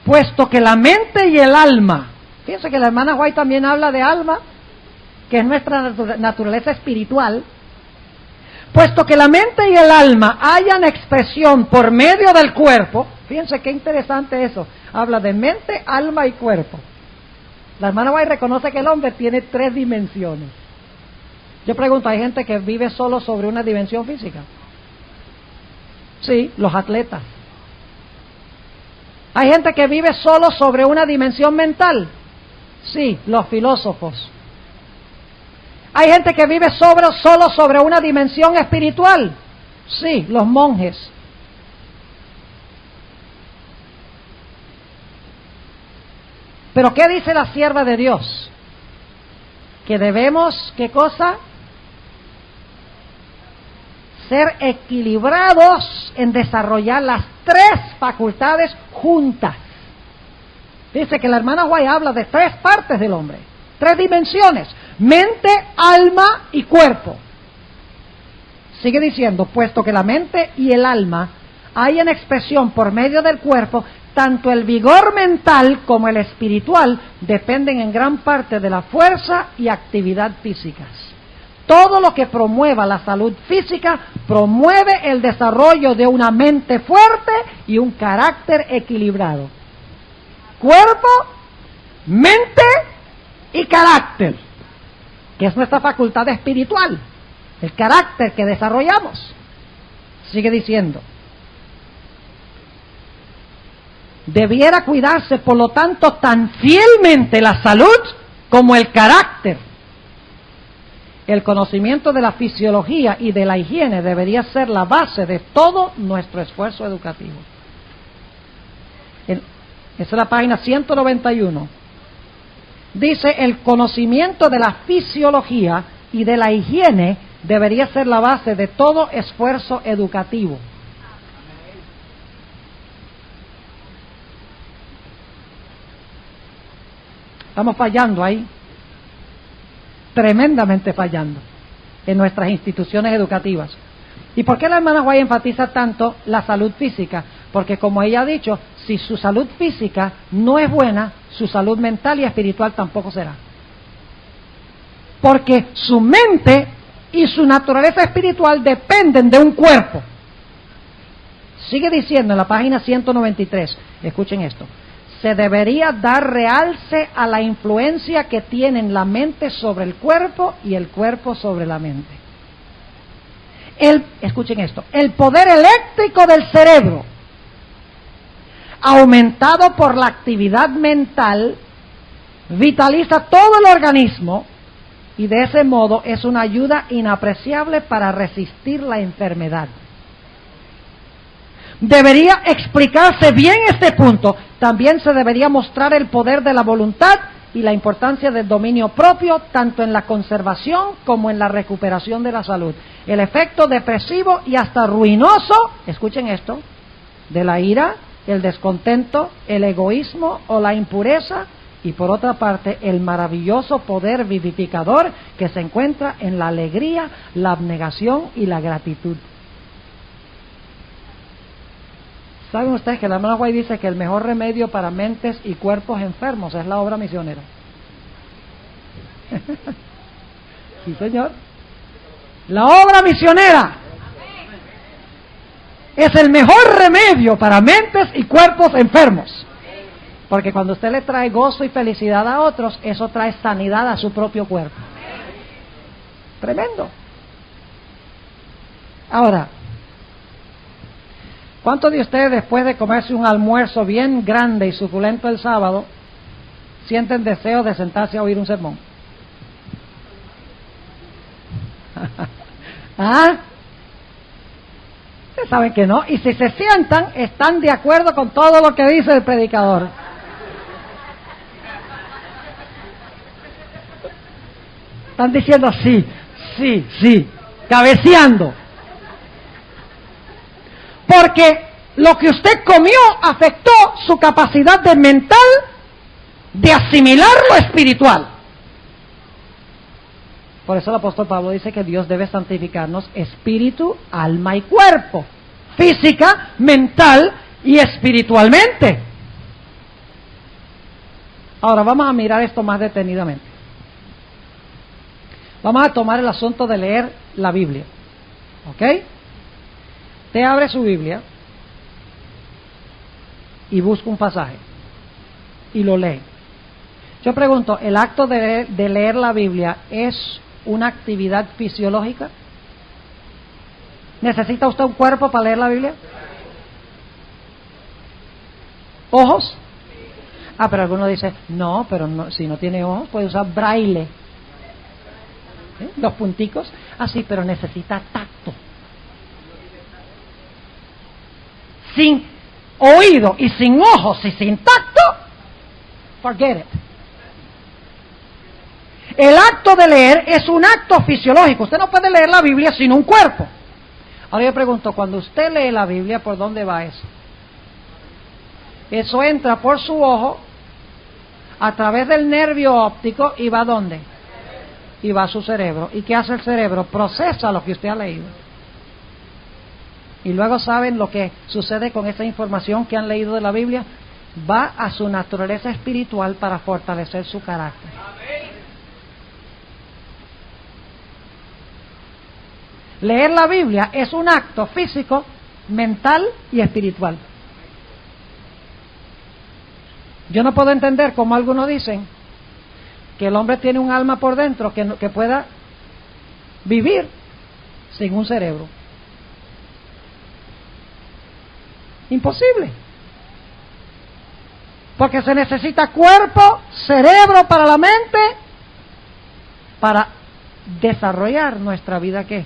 Puesto que la mente y el alma, fíjense que la hermana White también habla de alma, que es nuestra naturaleza espiritual. Puesto que la mente y el alma hayan expresión por medio del cuerpo, fíjense qué interesante eso, habla de mente, alma y cuerpo. La hermana White reconoce que el hombre tiene 3 dimensiones. Yo pregunto, ¿hay gente que vive solo sobre una dimensión física? Sí, los atletas. ¿Hay gente que vive solo sobre una dimensión mental? Sí, los filósofos. ¿Hay gente que vive solo sobre una dimensión espiritual? Sí, los monjes. Pero ¿qué dice la sierva de Dios? Que debemos, ¿qué cosa? Ser equilibrados en desarrollar las 3 facultades juntas. Dice que la hermana White habla de 3 partes del hombre, 3 dimensiones: mente, alma y cuerpo. Sigue diciendo, puesto que la mente y el alma hay en expresión por medio del cuerpo, tanto el vigor mental como el espiritual dependen en gran parte de la fuerza y actividad físicas. Todo lo que promueva la salud física promueve el desarrollo de una mente fuerte y un carácter equilibrado. Cuerpo, mente y carácter, que es nuestra facultad espiritual, el carácter que desarrollamos. Sigue diciendo, debiera cuidarse por lo tanto tan fielmente la salud como el carácter. El conocimiento de la fisiología y de la higiene debería ser la base de todo nuestro esfuerzo educativo. Esa es la página 191. Dice, el conocimiento de la fisiología y de la higiene debería ser la base de todo esfuerzo educativo. Estamos fallando ahí, tremendamente fallando en nuestras instituciones educativas. ¿Y por qué la hermana White enfatiza tanto la salud física? Porque como ella ha dicho, si su salud física no es buena, su salud mental y espiritual tampoco será. Porque su mente y su naturaleza espiritual dependen de un cuerpo. Sigue diciendo en la página 193, escuchen esto, se debería dar realce a la influencia que tienen la mente sobre el cuerpo y el cuerpo sobre la mente. Escuchen esto, el poder eléctrico del cerebro, aumentado por la actividad mental, vitaliza todo el organismo y de ese modo es una ayuda inapreciable para resistir la enfermedad. Debería explicarse bien este punto. También se debería mostrar el poder de la voluntad y la importancia del dominio propio, tanto en la conservación como en la recuperación de la salud. El efecto depresivo y hasta ruinoso, escuchen esto, de la ira, el descontento, el egoísmo o la impureza, y por otra parte el maravilloso poder vivificador que se encuentra en la alegría, la abnegación y la gratitud. ¿Saben ustedes que la hermana White dice que el mejor remedio para mentes y cuerpos enfermos es la obra misionera? Sí, señor. La obra misionera es el mejor remedio para mentes y cuerpos enfermos. Porque cuando usted le trae gozo y felicidad a otros, eso trae sanidad a su propio cuerpo. Tremendo. Ahora, ¿cuántos de ustedes después de comerse un almuerzo bien grande y suculento el sábado, sienten deseo de sentarse a oír un sermón? ¿Ah? Ustedes saben que no. Y si se sientan, están de acuerdo con todo lo que dice el predicador. Están diciendo sí, sí, sí, cabeceando. Porque lo que usted comió afectó su capacidad de mental de asimilar lo espiritual. Por eso el apóstol Pablo dice que Dios debe santificarnos espíritu, alma y cuerpo, física, mental y espiritualmente. Ahora vamos a mirar esto más detenidamente. Vamos a tomar el asunto de leer la Biblia. ¿Ok? Usted abre su Biblia y busca un pasaje y lo lee. Yo pregunto, ¿el acto de leer la Biblia es una actividad fisiológica? ¿Necesita usted un cuerpo para leer la Biblia? ¿Ojos? Ah, pero algunos dicen, no, pero no, si no tiene ojos puede usar braille. Los punticos, sí, pero necesita tacto. Sin oído y sin ojos y sin tacto, forget it. El acto de leer es un acto fisiológico. Usted no puede leer la Biblia sin un cuerpo. Ahora yo pregunto, cuando usted lee la Biblia, ¿por dónde va eso? Eso entra por su ojo, a través del nervio óptico, y va ¿a dónde? Y va a su cerebro. ¿Y qué hace el cerebro? Procesa lo que usted ha leído. Y luego saben lo que sucede con esa información que han leído de la Biblia. Va a su naturaleza espiritual para fortalecer su carácter. Leer la Biblia es un acto físico, mental y espiritual. Yo no puedo entender cómo algunos dicen que el hombre tiene un alma por dentro que pueda vivir sin un cerebro. Imposible. Porque se necesita cuerpo, cerebro para la mente, para desarrollar nuestra vida, ¿qué?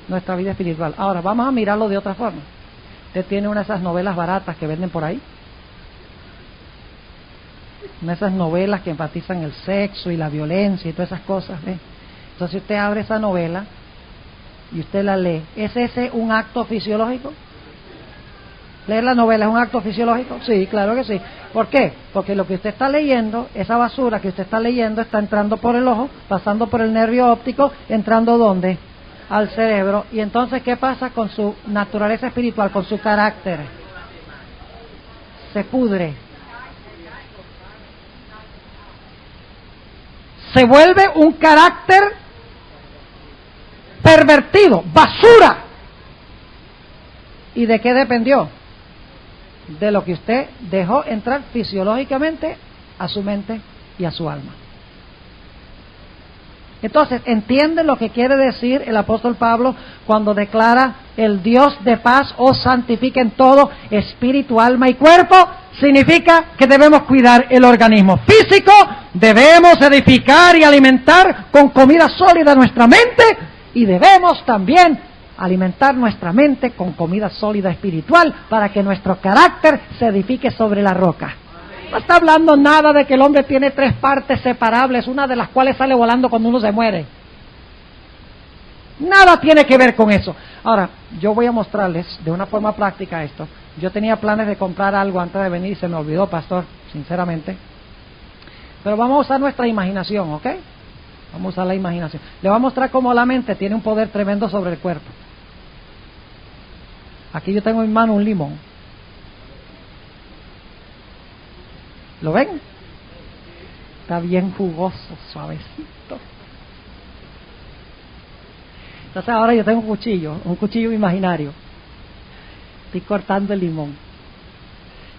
Nuestra vida espiritual. Ahora, vamos a mirarlo de otra forma. Usted tiene una de esas novelas baratas que venden por ahí. Una de esas novelas que enfatizan el sexo y la violencia y todas esas cosas, ¿ve? Entonces usted abre esa novela y usted la lee. ¿Es ese un acto fisiológico? ¿Leer la novela es un acto fisiológico? Sí, claro que sí. ¿Por qué? Porque lo que usted está leyendo, esa basura que usted está leyendo, está entrando por el ojo, pasando por el nervio óptico, entrando ¿dónde? Al cerebro. Y entonces, ¿qué pasa con su naturaleza espiritual, con su carácter? Se pudre. Se vuelve un carácter pervertido, basura. ¿Y de qué dependió? De lo que usted dejó entrar fisiológicamente a su mente y a su alma. Entonces, ¿entienden lo que quiere decir el apóstol Pablo cuando declara el Dios de paz os santifica en todo, espíritu, alma y cuerpo? Significa que debemos cuidar el organismo físico, debemos edificar y alimentar con comida sólida nuestra mente y debemos también alimentar nuestra mente con comida sólida espiritual para que nuestro carácter se edifique sobre la roca. No está hablando nada de que el hombre tiene 3 partes separables, una de las cuales sale volando cuando uno se muere. Nada tiene que ver con eso. Ahora, yo voy a mostrarles de una forma práctica esto. Yo tenía planes de comprar algo antes de venir y se me olvidó, pastor, sinceramente. Pero vamos a usar nuestra imaginación, ¿ok? Vamos a usar la imaginación. Le voy a mostrar cómo la mente tiene un poder tremendo sobre el cuerpo. Aquí yo tengo en mi mano un limón. ¿Lo ven? Está bien jugoso, suavecito. Entonces ahora yo tengo un cuchillo imaginario. Estoy cortando el limón.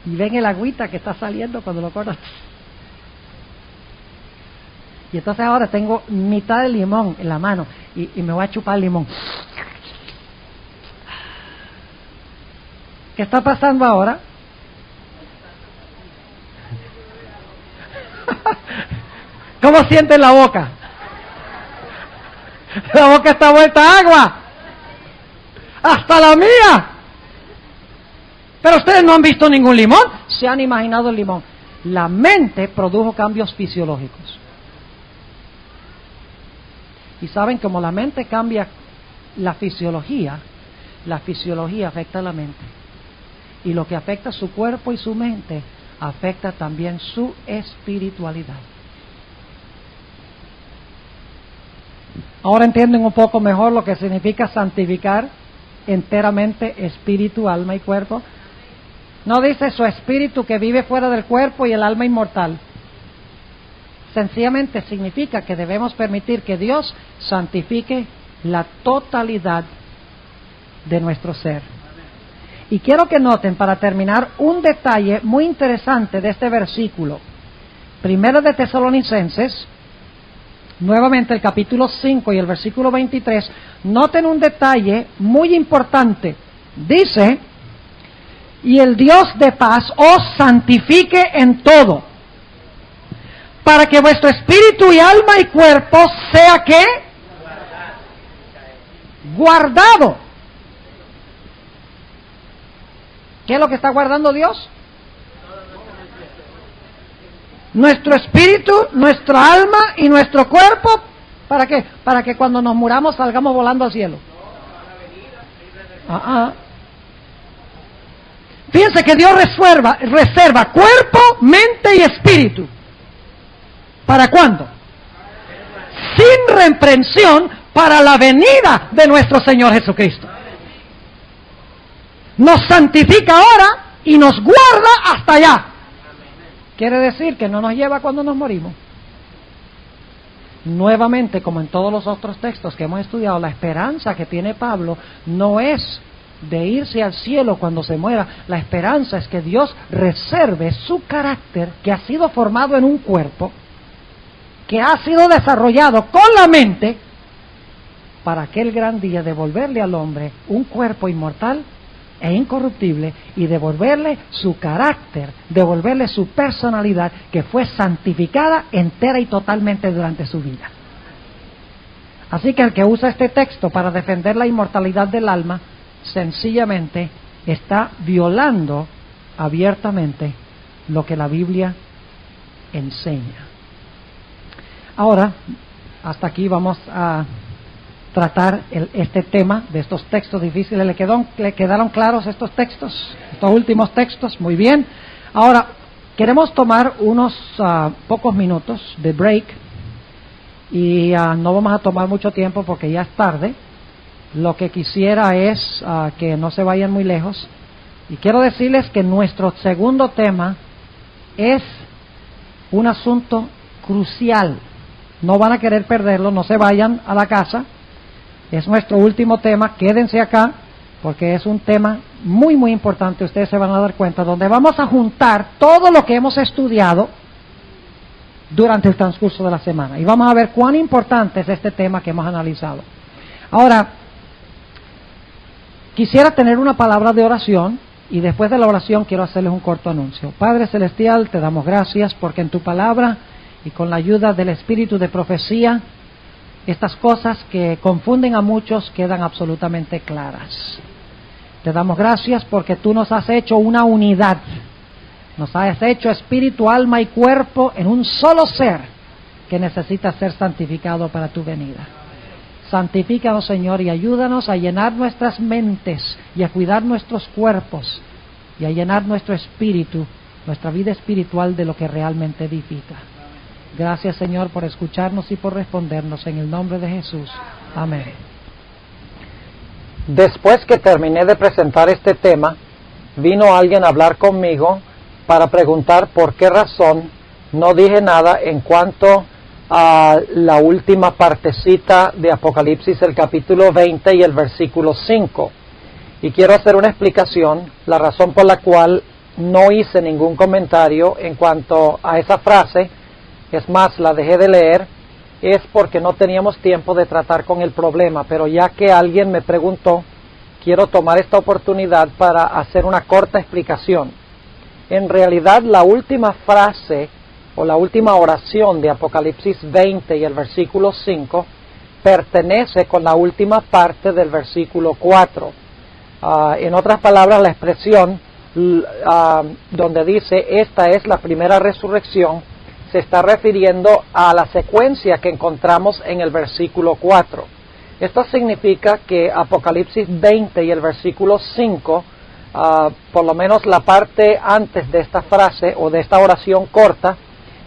Y ven el agüita que está saliendo cuando lo cortas. Y entonces ahora tengo mitad del limón en la mano y me voy a chupar el limón. ¿Qué está pasando ahora? ¿Cómo siente la boca? La boca está vuelta a agua. Hasta la mía. Pero ustedes no han visto ningún limón. Se han imaginado el limón. La mente produjo cambios fisiológicos. Y saben, como la mente cambia la fisiología afecta a la mente. Y lo que afecta su cuerpo y su mente, afecta también su espiritualidad. Ahora entienden un poco mejor lo que significa santificar enteramente espíritu, alma y cuerpo. No dice su espíritu que vive fuera del cuerpo y el alma inmortal. Sencillamente significa que debemos permitir que Dios santifique la totalidad de nuestro ser. Y quiero que noten, para terminar, un detalle muy interesante de este versículo. Primero de Tesalonicenses, nuevamente el capítulo 5 y el versículo 23, noten un detalle muy importante. Dice: y el Dios de paz os santifique en todo, para que vuestro espíritu y alma y cuerpo sea ¿qué? Guardado. ¿Qué es lo que está guardando Dios? Nuestro espíritu, nuestra alma y nuestro cuerpo. ¿Para qué? Para que cuando nos muramos salgamos volando al cielo. Fíjense que Dios reserva cuerpo, mente y espíritu. ¿Para cuándo? Sin reprensión, para la venida de nuestro Señor Jesucristo. Nos santifica ahora y nos guarda hasta allá. Quiere decir que no nos lleva cuando nos morimos. Nuevamente, como en todos los otros textos que hemos estudiado, la esperanza que tiene Pablo no es de irse al cielo cuando se muera. La esperanza es que Dios reserve su carácter, que ha sido formado en un cuerpo, que ha sido desarrollado con la mente, para aquel gran día devolverle al hombre un cuerpo inmortal e incorruptible, y devolverle su carácter, devolverle su personalidad, que fue santificada entera y totalmente durante su vida. Así que el que usa este texto para defender la inmortalidad del alma, sencillamente está violando abiertamente lo que la Biblia enseña. Ahora, hasta aquí vamos a tratar este tema de estos textos difíciles. ¿Le quedaron claros estos textos? Estos últimos textos, muy bien. Ahora, queremos tomar unos pocos minutos de break, y no vamos a tomar mucho tiempo porque ya es tarde. Lo que quisiera es que no se vayan muy lejos, y quiero decirles que nuestro segundo tema es un asunto crucial. No van a querer perderlo, no se vayan a la casa. Es nuestro último tema, quédense acá, porque es un tema muy muy importante, ustedes se van a dar cuenta, donde vamos a juntar todo lo que hemos estudiado durante el transcurso de la semana, y vamos a ver cuán importante es este tema que hemos analizado. Ahora, quisiera tener una palabra de oración, y después de la oración quiero hacerles un corto anuncio. Padre Celestial, te damos gracias porque en tu palabra y con la ayuda del Espíritu de profecía, estas cosas que confunden a muchos quedan absolutamente claras. Te damos gracias porque tú nos has hecho una unidad. Nos has hecho espíritu, alma y cuerpo en un solo ser que necesita ser santificado para tu venida. Santifícanos, Señor, y ayúdanos a llenar nuestras mentes y a cuidar nuestros cuerpos y a llenar nuestro espíritu, nuestra vida espiritual, de lo que realmente edifica. Gracias, Señor, por escucharnos y por respondernos, en el nombre de Jesús. Amén. Después que terminé de presentar este tema, vino alguien a hablar conmigo para preguntar por qué razón no dije nada en cuanto a la última partecita de Apocalipsis, el capítulo 20 y el versículo 5. Y quiero hacer una explicación, la razón por la cual no hice ningún comentario en cuanto a esa frase. Es más, la dejé de leer, es porque no teníamos tiempo de tratar con el problema, pero ya que alguien me preguntó, quiero tomar esta oportunidad para hacer una corta explicación. En realidad, la última frase o la última oración de Apocalipsis 20 y el versículo 5 pertenece con la última parte del versículo 4. En otras palabras, la expresión donde dice, esta es la primera resurrección, se está refiriendo a la secuencia que encontramos en el versículo 4. Esto significa que Apocalipsis 20 y el versículo 5 por lo menos la parte antes de esta frase o de esta oración corta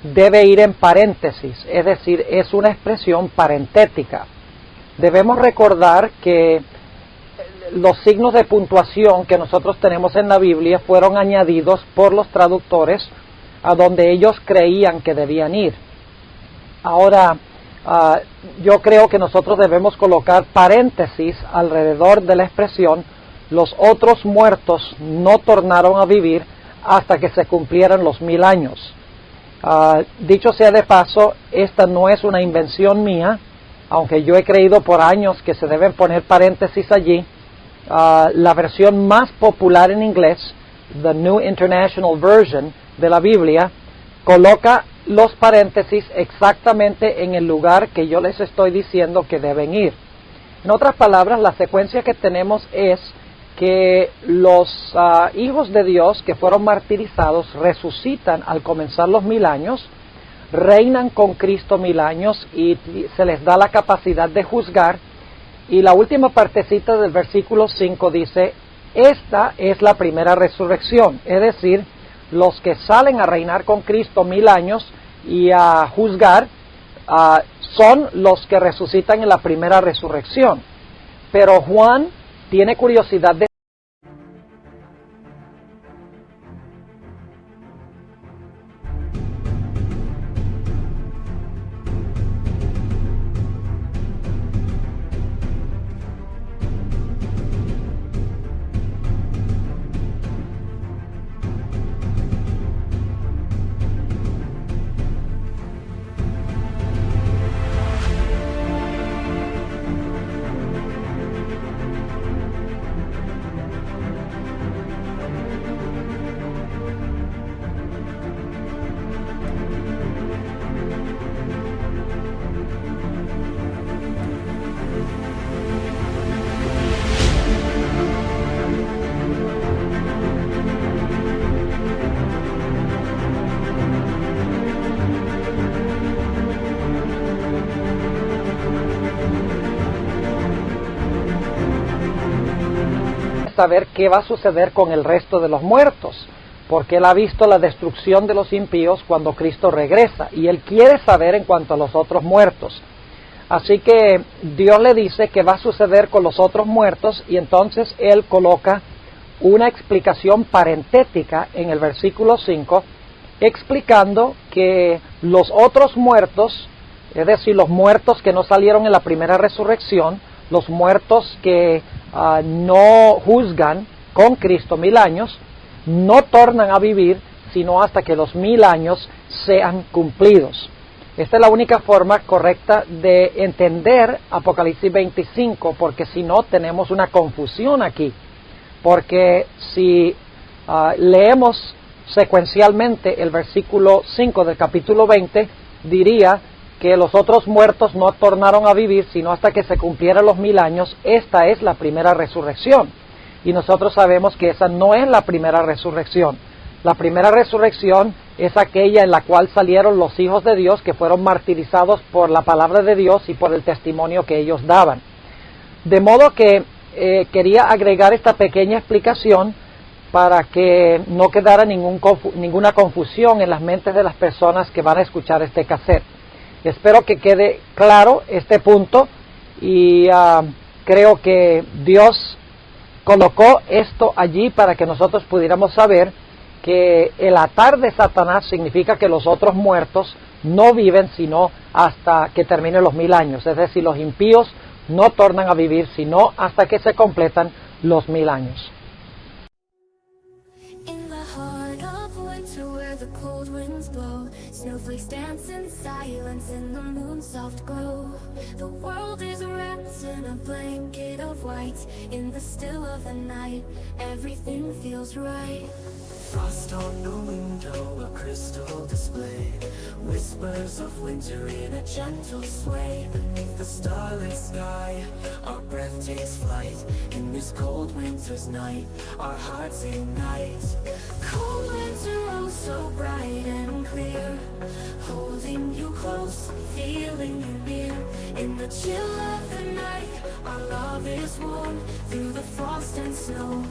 debe ir en paréntesis, es decir, es una expresión parentética. Debemos recordar que los signos de puntuación que nosotros tenemos en la Biblia fueron añadidos por los traductores a donde ellos creían que debían ir. Ahora, yo creo que nosotros debemos colocar paréntesis alrededor de la expresión los otros muertos no tornaron a vivir hasta que se cumplieran los 1000 años. Dicho sea de paso, esta no es una invención mía, aunque yo he creído por años que se deben poner paréntesis allí. La versión más popular en inglés, the New International Version de la Biblia, coloca los paréntesis exactamente en el lugar que yo les estoy diciendo que deben ir. En otras palabras, la secuencia que tenemos es que los hijos de Dios que fueron martirizados resucitan al comenzar los 1000 años, reinan con Cristo 1000 años y se les da la capacidad de juzgar. Y la última partecita del versículo 5 dice, esta es la primera resurrección, es decir, los que salen a reinar con Cristo 1000 años y a juzgar son los que resucitan en la primera resurrección. Pero Juan tiene curiosidad de saber qué va a suceder con el resto de los muertos, porque él ha visto la destrucción de los impíos cuando Cristo regresa, y él quiere saber en cuanto a los otros muertos. Así que Dios le dice que va a suceder con los otros muertos, y entonces él coloca una explicación parentética en el versículo 5, explicando que los otros muertos, es decir, los muertos que no salieron en la primera resurrección, los muertos que no juzgan con Cristo 1000 años, no tornan a vivir sino hasta que los 1000 años sean cumplidos. Esta es la única forma correcta de entender Apocalipsis 25, porque si no tenemos una confusión aquí. Porque si leemos secuencialmente el versículo 5 del capítulo 20, diría que los otros muertos no tornaron a vivir sino hasta que se cumplieran los 1000 años. Esta es la primera resurrección. Y nosotros sabemos que esa no es la primera resurrección. La primera resurrección es aquella en la cual salieron los hijos de Dios que fueron martirizados por la palabra de Dios y por el testimonio que ellos daban. De modo que quería agregar esta pequeña explicación para que no quedara ninguna confusión en las mentes de las personas que van a escuchar este cassette. Espero que quede claro este punto y creo que Dios colocó esto allí para que nosotros pudiéramos saber que el atar de Satanás significa que los otros muertos no viven sino hasta que terminen los 1000 años. Es decir, los impíos no tornan a vivir sino hasta que se completan los 1000 años. Snowflakes dance in silence in the moon's soft glow. The world is wrapped in a blanket of white. In the still of the night, everything feels right. Frost on the window, a crystal display. Whispers of winter in a gentle sway. Beneath the starlit sky, our breath takes flight. In this cold winter's night, our hearts ignite. Cold winter, oh so bright and clear. Holding you close, feeling you near. In the chill of the night, our love is warm. Through the frost and snow,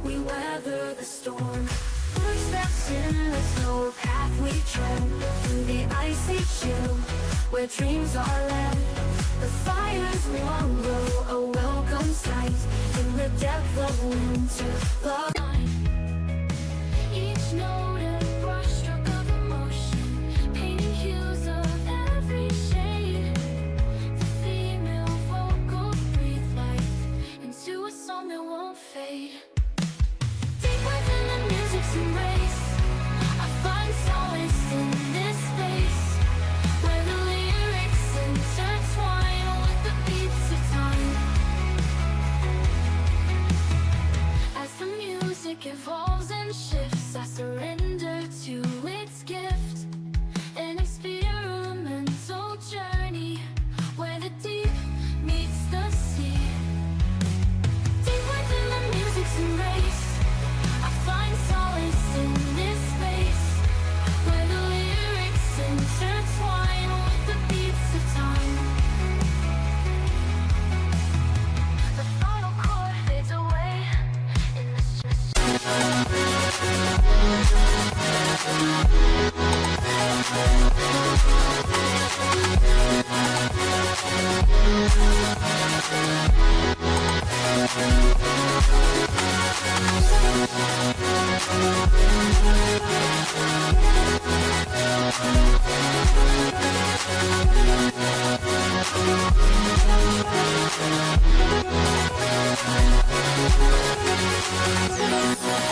we weather the storm. Footsteps in the snow, path we tread through the icy chill, where dreams are led. The fires warm glow, a welcome sight in the depth of winter. The each note a brushstroke of emotion, painting hues of every shade. The female vocals breathe life into a song that won't fade. Deep within the music's embrace, I find solace in this space, where the lyrics intertwine with the beats of time. As the music evolves and shifts, I surrender to its gift. An experimental journey where the deep meets the sea. Deep within the music's embrace, I find solace in this space, where the lyrics intertwine with the beats of time. The final chord fades away in the We'll be right back.